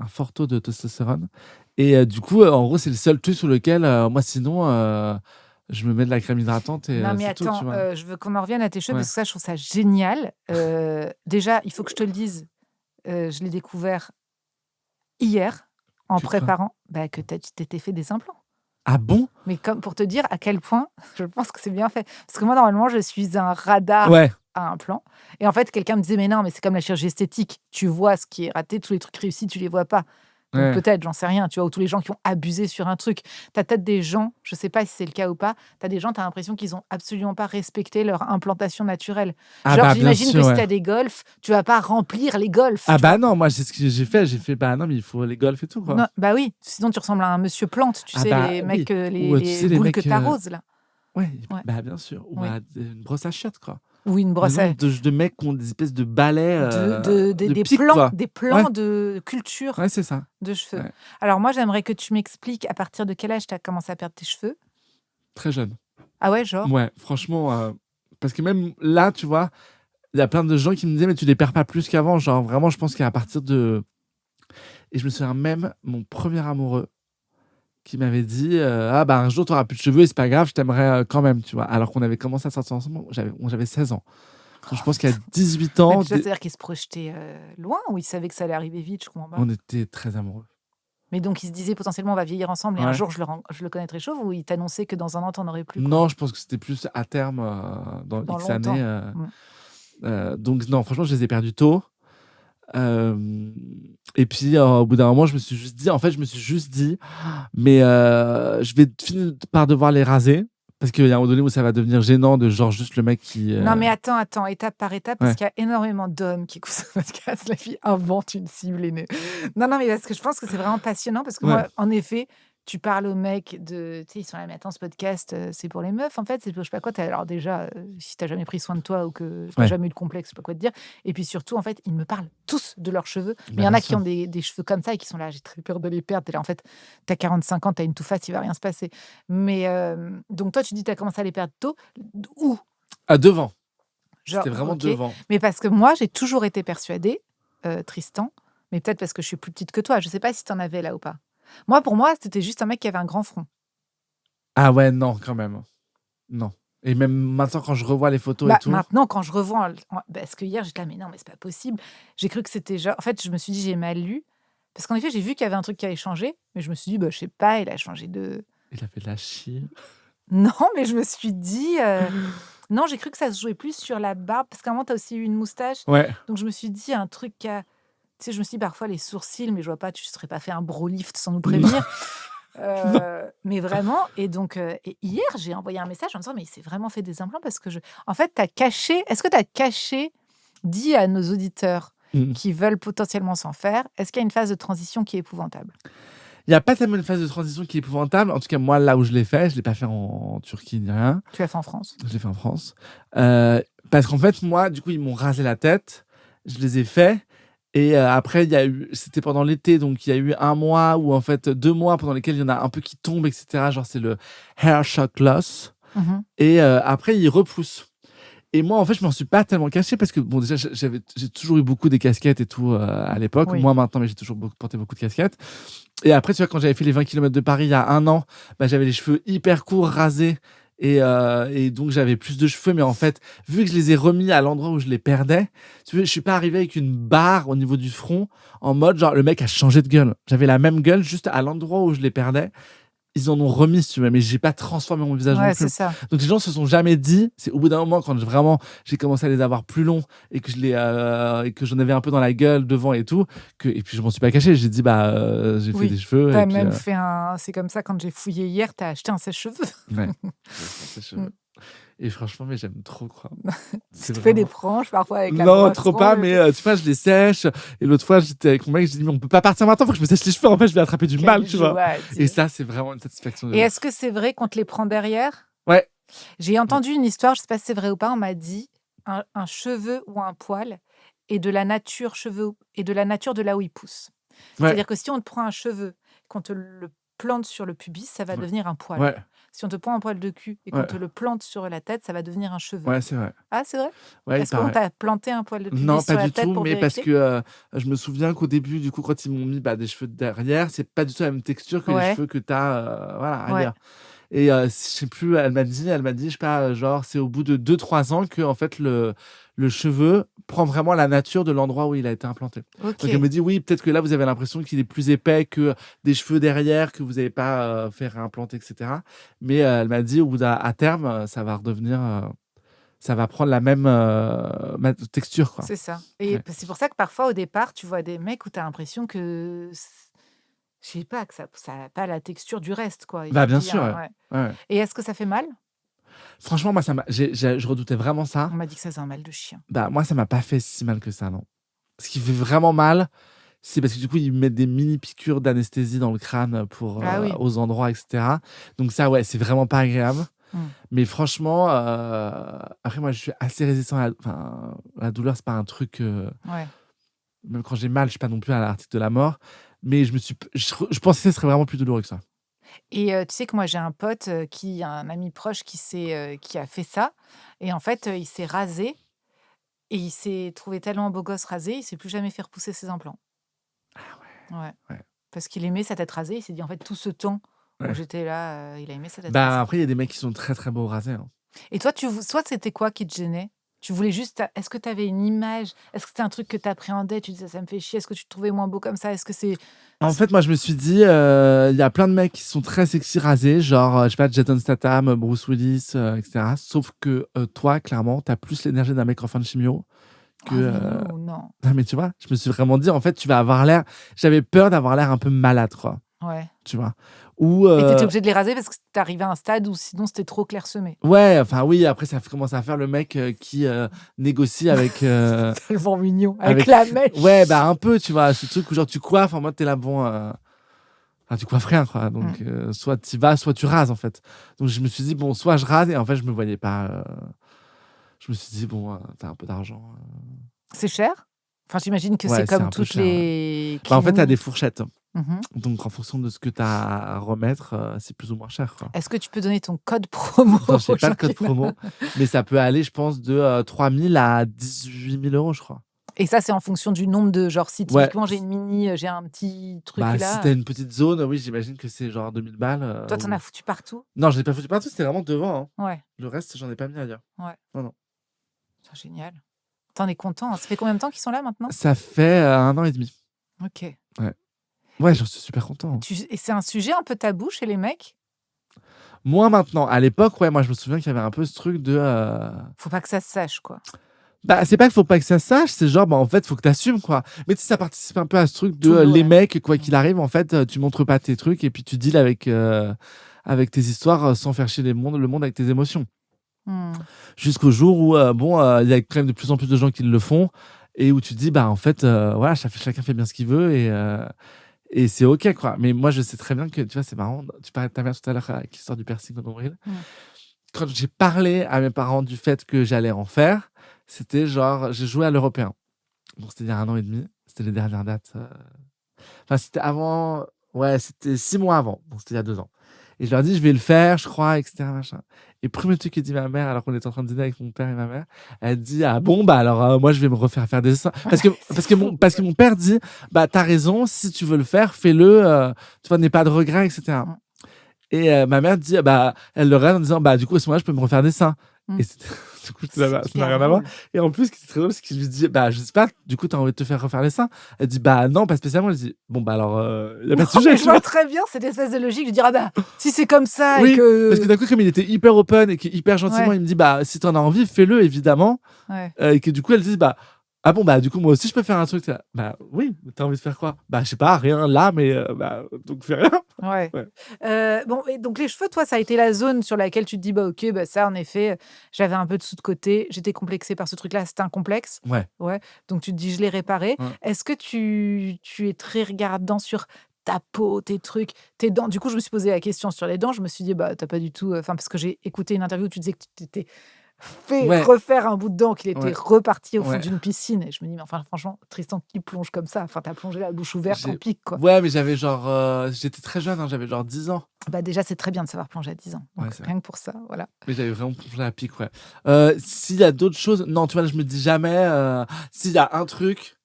un fort taux de testostérone et du coup, en gros, c'est le seul truc sur lequel, moi sinon, je me mets de la crème hydratante et Non, mais c'est tout, tu attends, vois? je veux qu'on en revienne à tes cheveux Ouais. parce que ça, je trouve ça génial. Déjà, il faut que je te le dise, je l'ai découvert hier en Que quoi? préparant, bah, que tu t'étais fait des implants. Ah bon? Mais comme pour te dire à quel point je pense que c'est bien fait. Parce que moi, normalement, je suis un radar Ouais, à implants et en fait, quelqu'un me disait: «Mais non, mais c'est comme la chirurgie esthétique, tu vois ce qui est raté, tous les trucs réussis, tu les vois pas». Donc ouais. peut-être, j'en sais rien, tu vois? Ou tous les gens qui ont abusé sur un truc. Tu as peut-être des gens, je sais pas si c'est le cas ou pas, tu as des gens, tu as l'impression qu'ils ont absolument pas respecté leur implantation naturelle. Ah Genre, bah, bien j'imagine que sûr, si ouais. tu as des golfs, tu vas pas remplir les golfs, Ah tu bah, vois? non, moi, c'est ce que j'ai fait, bah, non, mais il faut les golfs et tout, quoi. Non, bah oui, sinon tu ressembles à un monsieur plante, tu Ah sais, bah, les oui, mecs, ou tu les sais, les boules que mecs, tu arroses là. ouais, Ouais, bah, bien sûr, ou oui. à une brosse à chiottes, quoi. Ou une Le brosse à nombre de mecs qui ont des espèces de balais, de des piques, quoi. des Ouais, plans de culture ouais, c'est ça. de cheveux. Ouais, Alors moi, j'aimerais que tu m'expliques à partir de quel âge tu as commencé à perdre tes cheveux? très jeune. Ah ouais, genre? Ouais, franchement, parce que même là, tu vois, il y a plein de gens qui me disaient: «Mais tu les perds pas plus qu'avant». Genre vraiment, je pense qu'à partir de et je me souviens même, mon premier amoureux qui m'avait dit, «Ah bah, un jour, tu auras plus de cheveux et c'est pas grave, je t'aimerais, quand même», tu vois? Alors qu'on avait commencé à sortir ensemble, j'avais 16 ans. Donc, je pense qu'à 18 Mais ans, déjà, c'est-à-dire qu'il se projetait loin ou il savait que ça allait arriver vite, je comprends pas. on était très amoureux. Mais donc, il se disait potentiellement, on va vieillir ensemble et un Ouais. jour, je le connaîtrai chauve ou il t'annonçait que dans un an, t'en aurais plus, quoi, Non, je pense que c'était plus à terme, dans dans X longtemps. années. Mm. Donc non, franchement, je les ai perdus tôt. Et puis, au bout d'un moment, je me suis juste dit, mais je vais finir par devoir les raser. Parce qu'il y a un moment donné où ça va devenir gênant de genre juste le mec qui. Non, mais attends, étape par étape, parce Ouais. qu'il y a énormément d'hommes qui écoutent ce podcast. La fille invente une cible aînée. Non, mais parce que je pense que c'est vraiment passionnant, parce que Ouais. moi, en effet, tu parles aux mecs de. Tu sais, ils sont là, mais attends, ce podcast, c'est pour les meufs, en fait, c'est pour je sais pas quoi. Alors, déjà, si t'as jamais pris soin de toi ou que t'as Ouais. jamais eu le complexe, je sais pas quoi te dire. Et puis surtout, en fait, ils me parlent tous de leurs cheveux. Mais il Bah, y en bien a qui sûr. ont des cheveux comme ça et qui sont là, j'ai très peur de les perdre. T'es là, en fait, t'as 45 ans, t'as une toufface, il va rien se passer. Mais donc, toi, tu dis, t'as commencé à les perdre tôt. Où? À devant. Genre, C'était vraiment ok. devant. Mais parce que moi, j'ai toujours été persuadée, Tristan, mais peut-être parce que je suis plus petite que toi, je sais pas si tu en avais là ou pas. Moi, pour moi, c'était juste un mec qui avait un grand front. Ah ouais, non, quand même. Non. Et même maintenant, quand je revois les photos et Bah, tout. maintenant, quand je revois, parce que hier, j'étais là, mais non, mais c'est pas possible. J'ai cru que c'était genre. En fait, je me suis dit, j'ai mal lu. Parce qu'en effet, j'ai vu qu'il y avait un truc qui avait changé, mais je me suis dit, bah, je sais pas, il a changé de. Il a fait de la chie. Non, mais je me suis dit. Non, j'ai cru que ça se jouait plus sur la barbe, parce qu'à un moment, tu as aussi eu une moustache. Ouais. Donc, je me suis dit, un truc qui a. Tu sais, je me suis dit parfois les sourcils, mais je vois pas, tu ne serais pas fait un bro lift sans nous prévenir. Mais vraiment, et donc, et hier, j'ai envoyé un message en disant, mais il s'est vraiment fait des implants parce que En fait, tu as caché. Est-ce que tu as caché, dit à nos auditeurs Mm. qui veulent potentiellement s'en faire, est-ce qu'il y a une phase de transition qui est épouvantable? Il n'y a pas tellement une phase de transition qui est épouvantable. En tout cas, moi, là où je l'ai fait, je ne l'ai pas fait en Turquie ni rien. Tu l'as fait en France? Je l'ai fait en France. Parce qu'en fait, moi, du coup, ils m'ont rasé la tête. Je les ai faits. Et après, c'était pendant l'été, donc il y a eu 1 mois ou en fait 2 mois pendant lesquels il y en a un peu qui tombent, etc. Genre, c'est le hair shock loss. Mhm. Et après, ils repoussent. Et moi, en fait, je m'en suis pas tellement caché parce que, bon, déjà, j'ai toujours eu beaucoup des casquettes et tout à l'époque. Oui. Moi, maintenant, mais j'ai toujours porté beaucoup de casquettes. Et après, tu vois, quand j'avais fait les 20 km de Paris il y a 1 an, bah, j'avais les cheveux hyper courts, rasés. Et donc, j'avais plus de cheveux. Mais en fait, vu que je les ai remis à l'endroit où je les perdais, tu vois, je suis pas arrivé avec une barre au niveau du front en mode, genre, le mec a changé de gueule. J'avais la même gueule juste à l'endroit où je les perdais. Ils en ont remis, si tu veux, mais j'ai pas transformé mon visage non Ouais, plus. c'est ça. Donc les gens se sont jamais dit, c'est au bout d'un moment quand j'ai commencé à les avoir plus longs et que et que j'en avais un peu dans la gueule devant et tout, et puis je m'en suis pas caché, j'ai dit j'ai Oui. fait des cheveux T'as et puis même fait un. C'est comme ça, quand j'ai fouillé hier, tu as acheté un sèche-cheveux. ouais. Ces cheveux. Et franchement, mais j'aime trop quoi. Tu te fais des branches parfois avec la Non, brosse trop pas, ronde et mais tout. tu vois, je les sèche. Et l'autre fois, j'étais avec mon mec, je dis, mais on peut pas partir maintenant, faut que je me sèche les cheveux. En fait, je vais attraper du mal, Quelle tu vois. joie, Et ça, c'est vraiment une satisfaction. de Et ouf. est-ce que c'est vrai qu'on te les prend derrière? Ouais. J'ai entendu une histoire, je sais pas si c'est vrai ou pas, on m'a dit un cheveu ou un poil est de la nature cheveux et de la nature de là où il pousse. Ouais. C'est-à-dire que si on te prend un cheveu, qu'on te le plante sur le pubis, ça va Ouais. devenir un poil. Ouais. Si on te prend un poil de cul et qu'on Ouais. te le plante sur la tête, ça va devenir un cheveu. Ouais, c'est vrai. Ah, c'est vrai? Ouais, il Est-ce qu'on paraît. t'a planté un poil de pubis Non, sur pas la du tête tout, pour mais parce vérifier? que je me souviens qu'au début, du coup, quand ils m'ont mis des cheveux derrière, c'est pas du tout la même texture que les Ouais. cheveux que tu as voilà, Ouais. ailleurs. Et je sais plus, elle m'a dit, je sais pas, genre, c'est au bout de 2-3 ans que en fait, le cheveu prend vraiment la nature de l'endroit où il a été implanté. Ok. Donc, elle me dit, oui, peut-être que là, vous avez l'impression qu'il est plus épais que des cheveux derrière, que vous n'avez pas fait réimplanter, etc. Mais elle m'a dit, au bout à terme, ça va redevenir. Ça va prendre la même texture, quoi. C'est ça. Et Ouais. c'est pour ça que parfois, au départ, tu vois des mecs où tu as l'impression que, je sais pas, que ça n'a pas la texture du reste, quoi. Et Bah, tu te bien dis, sûr, ouais. ouais. Ouais. Et est-ce que ça fait mal? Franchement, moi, je redoutais vraiment ça. On m'a dit que ça faisait un mal de chien. Bah, moi, ça m'a pas fait si mal que ça, non. Ce qui fait vraiment mal, c'est parce que du coup, ils mettent des mini piqûres d'anesthésie dans le crâne pour Ah oui. aux endroits, etc. Donc ça, ouais, c'est vraiment pas agréable. Mm. Mais franchement, après, moi, je suis assez résistant la douleur, c'est pas un truc. Ouais. Même quand j'ai mal, je suis pas non plus à l'article de la mort. Mais je pensais que ce serait vraiment plus douloureux que ça. Et tu sais que moi, j'ai un pote un ami proche qui a fait ça. Et en fait, il s'est rasé et il s'est trouvé tellement beau gosse rasé, il s'est plus jamais fait repousser ses implants. Ah Ouais. Ouais. Parce qu'il aimait sa tête rasée. Il s'est dit, en fait, tout ce temps où Ouais. j'étais là, il a aimé sa tête Bah, rasée. après, il y a des mecs qui sont très très beaux rasés. Hein. Et toi, soit c'était quoi qui te gênait? Tu voulais juste. Est-ce que tu avais une image? Est-ce que c'était un truc que tu appréhendais? Tu disais, ça me fait chier. Est-ce que tu te trouvais moins beau comme ça? Est-ce que c'est. En fait, moi, je me suis dit, il y a plein de mecs qui sont très sexy rasés, genre, je sais pas, Jason Statham, Bruce Willis, etc. Sauf que toi, clairement, t'as plus l'énergie d'un mec en fin de chimio que. Oh, non. Non, mais tu vois, je me suis vraiment dit, en fait, tu vas avoir l'air. J'avais peur d'avoir l'air un peu malade, quoi. Ouais. Tu vois. Ou. Et t'étais obligé de les raser parce que t'arrivais à un stade où sinon c'était trop clairsemé. Ouais, enfin, oui, après, ça commence à faire le mec qui négocie avec. C'est tellement mignon. avec- Avec la mèche. Ouais, bah, un peu, tu vois, ce truc où, genre, tu coiffes, en mode, t'es là, bon. Enfin, tu coiffes rien, quoi. Donc, soit tu vas, soit tu rases, en fait. Donc, je me suis dit, bon, soit je rase, et en fait, je me voyais pas. Je me suis dit, bon, t'as un peu d'argent. C'est cher? Enfin, j'imagine que Ouais, c'est c'est comme un peu toutes cher, les. Bah, en fait, t'as des cliniques. fourchettes. Mhm. Donc, en fonction de ce que t'as à remettre, c'est plus ou moins cher, quoi. Est-ce que tu peux donner ton code promo? Non, j'ai aux pas gens de code qui- promo, mais ça peut aller, je pense, de 3 000 à 18 000 euros, je crois. Et ça, c'est en fonction du nombre de. Genre, si Ouais. typiquement j'ai une mini, j'ai un petit truc Bah, là. si t'as une petite zone, oui, j'imagine que c'est genre 2000 balles. Toi, t'en ou- as foutu partout? Non, je l'ai pas foutu partout, c'était vraiment devant, hein. Ouais, Le reste, j'en ai pas mis ailleurs. c'est génial. T'en es content, hein. Ça fait combien de temps qu'ils sont là maintenant? Ça fait 1 an et demi. Ok. Ouais, j'en suis super content. Et c'est un sujet un peu tabou chez les mecs? Moi, maintenant, à l'époque, ouais, moi, je me souviens qu'il y avait un peu ce truc de. Faut pas que ça se sache, quoi. Bah, c'est pas qu'il faut pas que ça sache, c'est genre, bah, en fait, faut que t'assumes, quoi. Mais tu sais, ça participe un peu à ce truc de Tout le les ouais. mecs, quoi qu'il arrive, en fait, tu montres pas tes trucs et puis tu deals avec tes histoires sans faire chier le monde avec tes émotions. Hmm. Jusqu'au jour où, bon, il y a quand même de plus en plus de gens qui le font et où tu te dis, bah, en fait, voilà, chacun fait bien ce qu'il veut et c'est OK, quoi. Mais moi, je sais très bien que, tu vois, c'est marrant. Tu parlais de ta mère tout à l'heure avec l'histoire du piercing au nombril. Quand j'ai parlé à mes parents du fait que j'allais en faire, c'était genre, j'ai joué à l'Européen. Donc, c'était il y a 1 an et demi. C'était les dernières dates. Enfin, c'était avant. Ouais, c'était 6 mois avant. Donc, c'était il y a 2 ans. Et je leur dis, je vais le faire, je crois, etc. Machin. Et premier truc que dit ma mère, alors qu'on était en train de dîner avec mon père et ma mère, elle dit, ah bon, bah alors moi, je vais me refaire faire des dessins. Parce que mon père dit, bah t'as raison, si tu veux le faire, fais-le, tu vois, n'aie pas de regrets, etc. Et ma mère dit, bah, elle le regarde en disant, bah du coup, à ce moment-là, je peux me refaire des seins. Et du coup, ça n'a hyper rien à voir. drôle. Et en plus, ce qui est très drôle, c'est qu'il lui dit, bah, je sais pas, du coup, t'as envie de te faire refaire les seins? Elle dit, bah, non, pas spécialement. Je dis, bon, bah, alors, il n'y a pas de Non, sujet, mais tu je vois. vois très bien cette espèce de logique de dire ah bah si c'est comme ça Oui, et que. parce que d'un coup, comme il était hyper open et hyper gentiment, Ouais. il me dit, bah, si t'en as envie, fais-le, évidemment. Ouais. Et que du coup, elle dit, bah, ah bon, bah, du coup, moi aussi, je peux faire un truc. T'es là, bah, oui, mais t'as envie de faire quoi? Bah, je sais pas, rien là, mais, bah, donc fais rien. Ouais. Ouais. Bon, et donc les cheveux, toi, ça a été la zone sur laquelle tu te dis bah ok, bah ça en effet, j'avais un peu de sous de côté, j'étais complexée par ce truc-là, c'était un complexe. Ouais. Ouais. Donc tu te dis je l'ai réparé. Ouais. Est-ce que tu es très regardant sur ta peau, tes trucs, tes dents? Du coup, je me suis posé la question sur les dents. Je me suis dit bah t'as pas du tout. Enfin parce que j'ai écouté une interview où tu disais que tu t'étais fait Ouais. refaire un bout de dent, qu'il était Ouais. reparti au fond Ouais. d'une piscine. Et je me dis mais enfin franchement, Tristan qui plonge comme ça. Enfin t'as plongé la bouche ouverte en J'ai- pique quoi. Ouais, mais j'avais genre. J'étais très jeune, hein, j'avais genre 10 ans. Bah déjà c'est très bien de savoir plonger à 10 ans. Donc Ouais, c'est vrai. rien que pour ça, voilà. Mais j'avais vraiment plongé à pic, ouais. S'il y a d'autres choses. Non, tu vois, là, je me dis jamais. S'il y a un truc,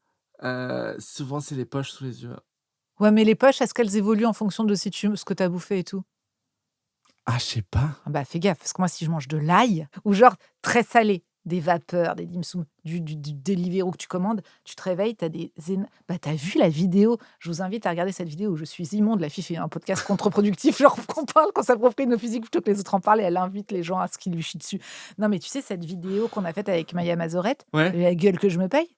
souvent, c'est les poches sous les yeux. Ouais, mais les poches, est-ce qu'elles évoluent en fonction de ce que tu as bouffé et tout? Ah, je sais pas. Ah bah, fais gaffe, parce que moi, si je mange de l'ail, ou genre très salé, des vapeurs, des dim sum, du Deliveroo que tu commandes, tu te réveilles, t'as des bah, t'as vu la vidéo? Je vous invite à regarder cette vidéo où je suis immonde. La fille fait un podcast contre-productif, genre qu'on parle, qu'on s'approprie nos physiques plutôt que les autres en parlent et elle invite les gens à ce qu'ils lui chient dessus. Non, mais tu sais, cette vidéo qu'on a faite avec Maya Mazorette, Ouais. la gueule que je me paye?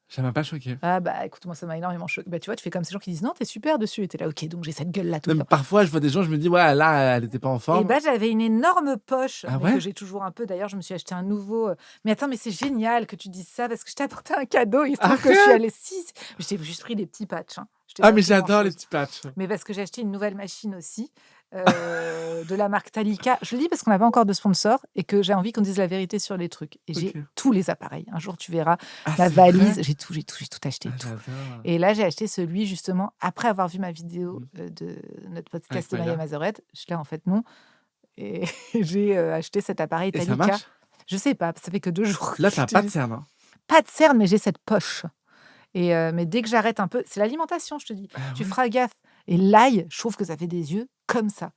Ça m'a pas choqué. Ah bah écoute, moi ça m'a énormément choqué. Bah tu vois, tu fais comme ces gens qui disent non, t'es super dessus. Et t'es là, ok, donc j'ai cette gueule-là tout le Même temps. parfois, je vois des gens, je me dis, ouais, là, elle était pas en Et forme. bah j'avais une énorme poche, Ah mais ouais? que j'ai toujours un peu. D'ailleurs, je me suis acheté un nouveau. Mais attends, mais c'est génial que tu dises ça parce que je t'ai apporté un cadeau. Il se trouve que je suis Arrête! allée 6. Je t'ai juste pris des petits patchs. Hein. Je t'ai Ah, pas mais pris j'adore les grand-chose. petits patchs. Mais parce que j'ai acheté une nouvelle machine aussi de la marque Talika. Je le dis parce qu'on n'a pas encore de sponsor et que j'ai envie qu'on dise la vérité sur les trucs. Et j'ai Ok. tous les appareils. Un jour, tu verras Ah, la c'est valise. vrai? J'ai tout acheté. Ah, Tout. j'adore. Et là, j'ai acheté celui, justement, après avoir vu ma vidéo de notre podcast de Avec Maya Maya. Mazorette. Je suis là, en fait, non. Et j'ai acheté cet appareil Et ça Talika. marche? Je sais pas, ça fait que 2 jours que Là, t'as pas de j'utilise. cerne, hein. Pas de cerne, mais j'ai cette poche. Et mais dès que j'arrête un peu, c'est l'alimentation, je te dis. Ah Tu ouais? feras gaffe. Et l'ail, je trouve que ça fait des yeux comme ça.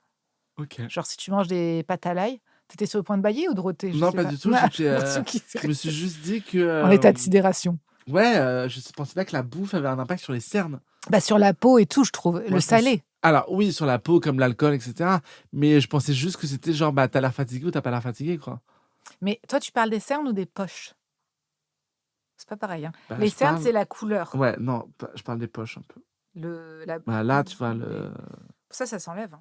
Ok. Genre, si tu manges des pâtes à l'ail, T'étais sur le point de bailler ou de roter? Je Non, sais pas pas. du tout. Ah, J'étais, j'ai l'impression qu'il je me suis juste dit que, en état de sidération. ouais, je pensais pas que la bouffe avait un impact sur les cernes. Bah, sur la peau et tout, je trouve. Moi, Le je pense. salé. Alors oui, sur la peau, comme l'alcool, etc. Mais je pensais juste que c'était genre, bah, t'as l'air fatigué ou t'as pas l'air fatigué, quoi. Mais toi, tu parles des cernes ou des poches? C'est pas pareil, hein. Bah, Les je cernes, parle. c'est la couleur. Ouais, non, je parle des poches un peu. La... Bah, là, tu vois, le. Ça s'enlève. Hein.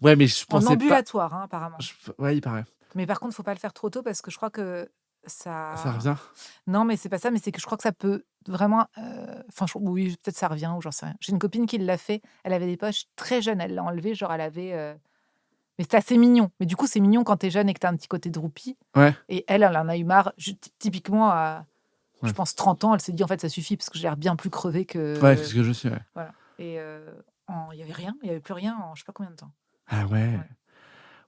Ouais, mais je En pensais pas. ambulatoire, hein, apparemment. Ouais, il paraît. Mais par contre, faut pas le faire trop tôt parce que je crois que Ça ça. revient. Non, mais c'est pas ça, mais c'est que je crois que ça peut vraiment. Enfin, oui, peut-être ça revient ou j'en sais rien. J'ai une copine qui l'a fait. Elle avait des poches très jeunes. Elle l'a enlevé, genre elle avait. Mais c'est assez mignon. Mais du coup, c'est mignon quand t'es jeune et que t'as un petit côté droopy. Ouais. Et elle en a eu marre. Typiquement, à, je Ouais. pense, 30 ans, elle s'est dit en fait, ça suffit parce que j'ai l'air bien plus crevée que. Ouais, c'est ce que je suis, ouais. Voilà. Et il y avait rien. Il y avait plus rien en je sais pas combien de temps. Ah ouais. Ouais.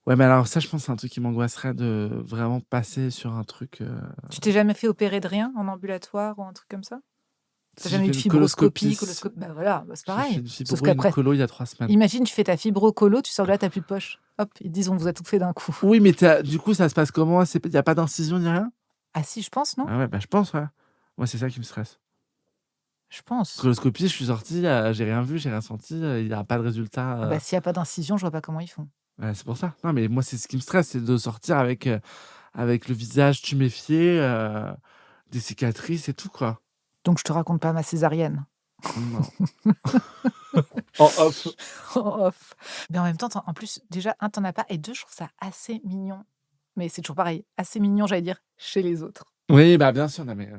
Ouais, mais alors ça, je pense que c'est un truc qui m'angoisserait de vraiment passer sur un truc. Tu t'es jamais fait opérer de rien en ambulatoire ou un truc comme ça? T'as Si jamais j'ai eu fait de une coloscopie. fibroscopie, Bah voilà, bah c'est J'ai fait pareil. une Sauf fibro et une qu'après, colo il y a 3 semaines. imagine, tu fais ta fibro-colo, tu sors de là, t'as plus de poche. Hop, ils te disent, on vous a tout fait d'un coup. Oui, mais du coup, ça se passe comment? Il n'y a pas d'incision ni rien? Ah si, je pense, non? Ah ouais, bah je pense, ouais. Moi, c'est ça qui me stresse. Je pense. Coloscopie, je suis sorti, j'ai rien vu, j'ai rien senti, il n'y a pas de résultat. Ah bah, s'il n'y a pas d'incision, je vois pas comment ils font. Ouais, c'est pour ça. Non, mais moi, c'est ce qui me stresse, c'est de sortir avec le visage tuméfié, des cicatrices et tout, quoi. Donc je te raconte pas ma césarienne. Non. En off. En off. Mais en même temps, en plus, déjà, un, t'en as pas, et deux, je trouve ça assez mignon. Mais c'est toujours pareil, assez mignon, j'allais dire, chez les autres. Oui, bah bien sûr, non, Ouais.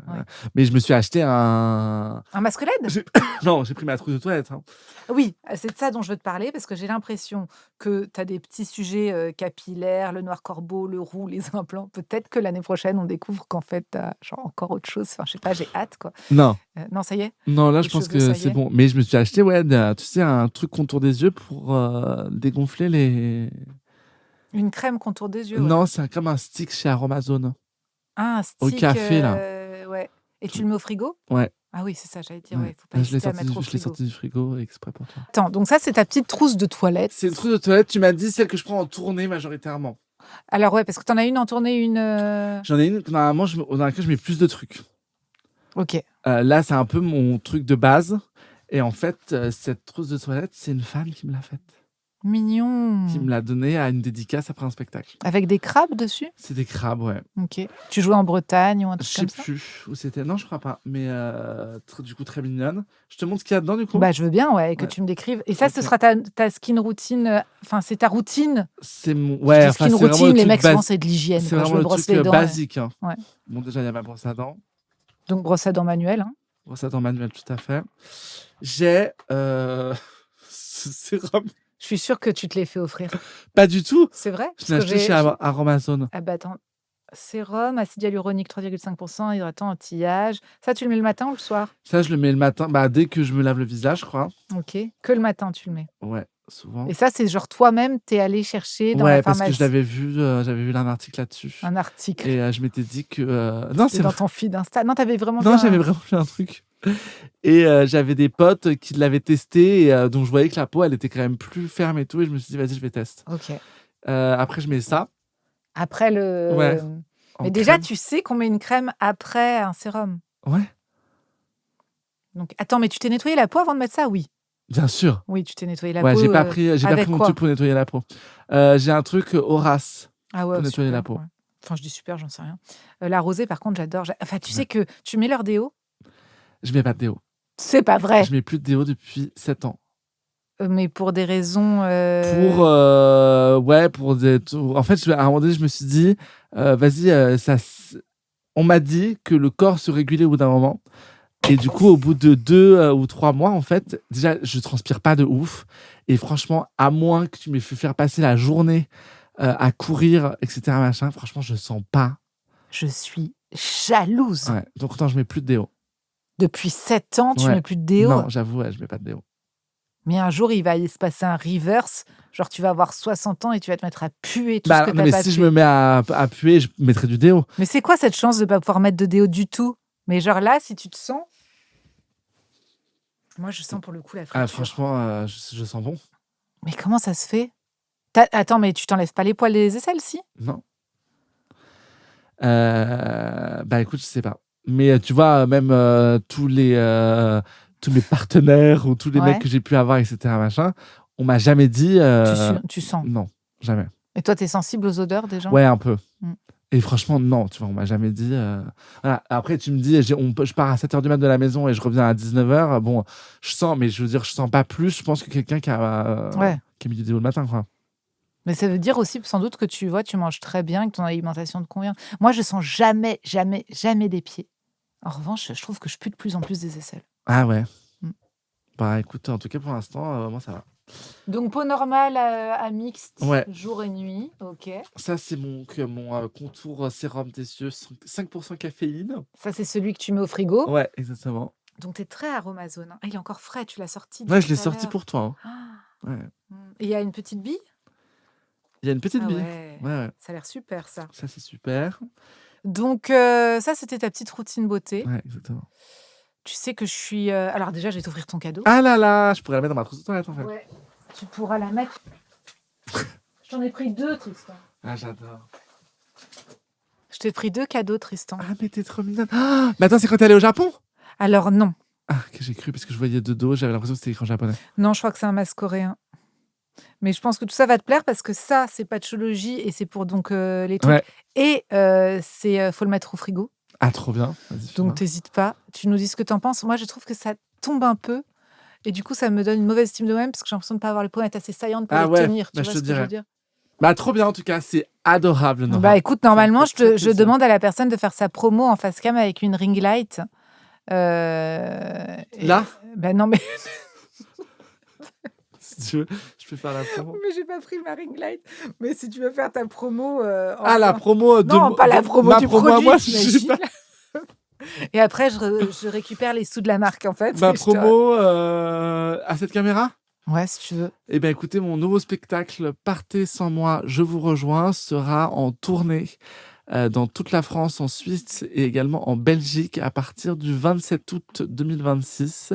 mais je me suis acheté un. Un masque LED? Non, j'ai pris ma trousse de toilette. Hein. Oui, c'est de ça dont je veux te parler parce que j'ai l'impression que tu as des petits sujets capillaires, le noir corbeau, le roux, les implants. Peut-être que l'année prochaine, on découvre qu'en fait, tu as encore autre chose. Enfin, je sais pas, j'ai hâte, quoi. Non. Non, ça y est? Non, là, Les je pense cheveux, ça que y c'est est? bon. Mais je me suis acheté, ouais, tu sais, un truc contour des yeux pour dégonfler les. Une crème contour des yeux, ouais. Non, c'est comme un stick chez Aromazone. Ah, un Au stick. café, là. Ouais. Et tu le mets au frigo? Ouais. Ah oui, c'est ça, j'allais dire, Ouais. ouais, faut pas Là, je l'ai hésiter à mettre au sorti frigo. du frigo exprès pour toi. Attends, donc ça, c'est ta petite trousse de toilette. C'est une trousse de toilette, tu m'as dit, celle que je prends en tournée majoritairement. Alors ouais, parce que t'en as une en tournée, une... J'en ai une, normalement, dans laquelle je mets plus de trucs. Ok. Là, c'est un peu mon truc de base. Et en fait, cette trousse de toilette, c'est une femme qui me l'a faite. Mignon. Qui me l'a donnée à une dédicace après un spectacle. Avec des crabes dessus? C'est des crabes, ouais. Ok. Tu jouais en Bretagne ou un Je truc sais comme ça? plus où c'était. Non, je crois pas. Mais du coup, très mignonne. Je te montre ce qu'il y a dedans, du coup. Bah, je veux bien, ouais, que Ouais. tu me décrives. Et ça, Ok. ce sera ta skin routine. Enfin, c'est ta routine. C'est mon. Je Ouais, dis enfin, skin c'est vraiment routine, le les truc mecs, souvent, c'est de l'hygiène. C'est quoi. Je vraiment me le brosse truc les dents. basique. Hein. Ouais. Bon, déjà, il y a ma brosse à dents. Donc, brosse à dents manuelle. Hein. Brosse à dents manuelle, tout à fait. J'ai ce sérum. Je suis sûre que tu te l'es fait offrir. Pas du tout. C'est vrai? Je l'ai acheté chez Aromazone. Ah bah attends. Sérum, acide hyaluronique 3,5%, hydratant, anti-âge. Ça, tu le mets le matin ou le soir? Ça, je le mets le matin, dès que je me lave le visage, je crois. Ok. Que le matin, tu le mets. Ouais, souvent. Et ça, c'est genre toi-même, t'es allé chercher dans la Ouais, parce pharmacie. que j'avais vu un article là-dessus. Un article. Et je m'étais dit que. Non, c'est dans ton feed Insta. Non, t'avais vraiment Non, vu j'avais vraiment fait un truc. Et j'avais des potes qui l'avaient testé et dont je voyais que la peau, elle était quand même plus ferme et tout. Et je me suis dit, vas-y, je vais tester. Ok. Après, je mets ça. Après le. Ouais. Mais déjà, crème. tu sais qu'on met une crème après un sérum. Ouais, Donc, attends, mais tu t'es nettoyé la peau avant de mettre ça? Oui. bien sûr. Oui, tu t'es nettoyé la Ouais, peau. j'ai pas pris avec mon quoi? truc pour nettoyer la peau. J'ai un truc Horace Ah ouais, pour nettoyer super, la peau. ouais. Enfin, je dis super, j'en sais rien. La rosée, par contre, j'adore. Enfin, tu Ouais. sais que tu mets leur déo? Je mets pas de déo. C'est pas vrai. Je mets plus de déo depuis 7 ans. Mais pour des raisons. Pour des. En fait, à un moment donné, je me suis dit, vas-y, on m'a dit que le corps se régulait au bout d'un moment. Et du coup, au bout de 2 ou 3 mois, en fait, déjà, je transpire pas de ouf. Et franchement, à moins que tu m'aies fait faire passer la journée à courir, etc., machin, franchement, je sens pas. Je suis jalouse. Ouais. Donc, non, je mets plus de déo. Depuis 7 ans, tu Ouais. mets plus de déo. Non, j'avoue, je mets pas de déo. Mais un jour, il va y se passer un reverse. Genre, tu vas avoir 60 ans et tu vas te mettre à puer tout ce que Non, t'as mais pas si je pué. me mets à puer, je mettrai du déo. Mais c'est quoi cette chance de pas pouvoir mettre de déo du tout? Mais genre là, si tu te sens... Moi, je sens pour le coup la friture. Franchement, je sens bon. Mais comment ça se fait? Attends, mais tu t'enlèves pas les poils des aisselles, si? Non. Écoute, je sais pas. Mais tu vois, même tous mes partenaires ou tous les mecs Ouais. que j'ai pu avoir, etc., machin, on m'a jamais dit. Tu sens. Non, jamais. Et toi, t'es sensible aux odeurs des gens? Ouais, un peu. Mm. Et franchement, non, tu vois, on m'a jamais dit. Voilà. Après, tu me dis, je pars à 7h du mat de la maison et je reviens à 19h. Bon, je sens, mais je veux dire, je sens pas plus, je pense, que quelqu'un qui a mis du déo le matin, quoi. Mais ça veut dire aussi, sans doute, que tu manges très bien et que ton alimentation te convient. Moi, je sens jamais, jamais, jamais des pieds. En revanche, je trouve que je pue de plus en plus des aisselles. Ah ouais. Mm. Bah écoute, en tout cas, pour l'instant, moi, ça va. Donc, peau normale à mixte, Ouais. jour et nuit. Ok. Ça, c'est mon contour sérum des yeux, 5% caféine. Ça, c'est celui que tu mets au frigo. Ouais, exactement. Donc, t'es très aromazone. Ah, il est encore frais, tu l'as sorti. Ouais, je l'ai tout à sorti l'heure. pour toi. Ah. Ouais. Et il y a une petite bille? Il y a une petite Ah bille. ouais. Ouais. Ça a l'air super, ça. Ça, c'est super. Donc, ça, c'était ta petite routine beauté. Ouais, exactement. Tu sais que je suis... Alors déjà, je vais t'offrir ton cadeau. Ah là là, je pourrais la mettre dans ma trousse de toilette, en fait. Ouais, tu pourras la mettre. Je t'en ai pris 2, Tristan. Ah, j'adore. Je t'ai pris 2 cadeaux, Tristan. Ah, mais t'es trop mignonne. Ah, mais attends, c'est quand t'es allée au Japon? Alors non. Ah, que j'ai cru, parce que je voyais de dos, j'avais l'impression que c'était écrit en japonais. Non, je crois que c'est un masque coréen. Mais je pense que tout ça va te plaire parce que ça, c'est patchologie et c'est pour donc les trucs. Ouais. Et faut le mettre au frigo. Ah, trop bien. Vas-y, fais-moi. Donc t'hésites pas. Tu nous dis ce que t'en penses. Moi, je trouve que ça tombe un peu. Et du coup, ça me donne une mauvaise estime de moi-même parce que j'ai l'impression de ne pas avoir les pommettes assez saillantes pour Ah les ouais, tenir. Tu bah, vois je ce te que je veux dirais. dire? Bah, trop bien, en tout cas, c'est adorable, Nora. Bah écoute, normalement, Ça me fait très je plaisir. demande à la personne de faire sa promo en face cam avec une ring light. Là? Ben non, mais Si tu veux, je peux faire la promo. j'ai pas pris ma ring light. Mais si tu veux faire ta promo. Ah, la promo de Non, pas la promo ma du promo à produit. moi, je sais t'imagines pas. Et après, je récupère les sous de la marque, en fait. Ma et je te- promo à cette caméra? Ouais, si tu veux. Eh bien, écoutez, mon nouveau spectacle Partez sans moi, je vous rejoins sera en tournée dans toute la France, en Suisse et également en Belgique à partir du 27 août 2026.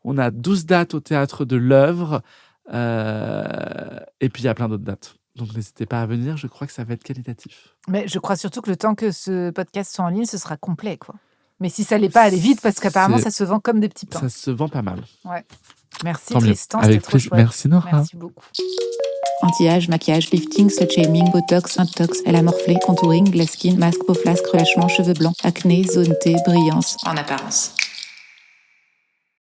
On a 12 dates au Théâtre de l'Œuvre et puis il y a plein d'autres dates. Donc n'hésitez pas à venir, je crois que ça va être qualitatif. Mais je crois surtout que le temps que ce podcast soit en ligne, ce sera complet, quoi. Mais si ça l'est pas, allez vite parce qu'apparemment, C'est- ça se vend comme des petits pains. Ça se vend pas mal. Merci Tant mieux. Tristan, c'était Avec trop plaisir. chouette. Merci Nora. Merci beaucoup. Anti-âge, maquillage, lifting, slut-shaming, botox, intox, elle a morflé, contouring, glass skin, masque, peau flasque, relâchement, cheveux blancs, acné, zone T, brillance, en apparence.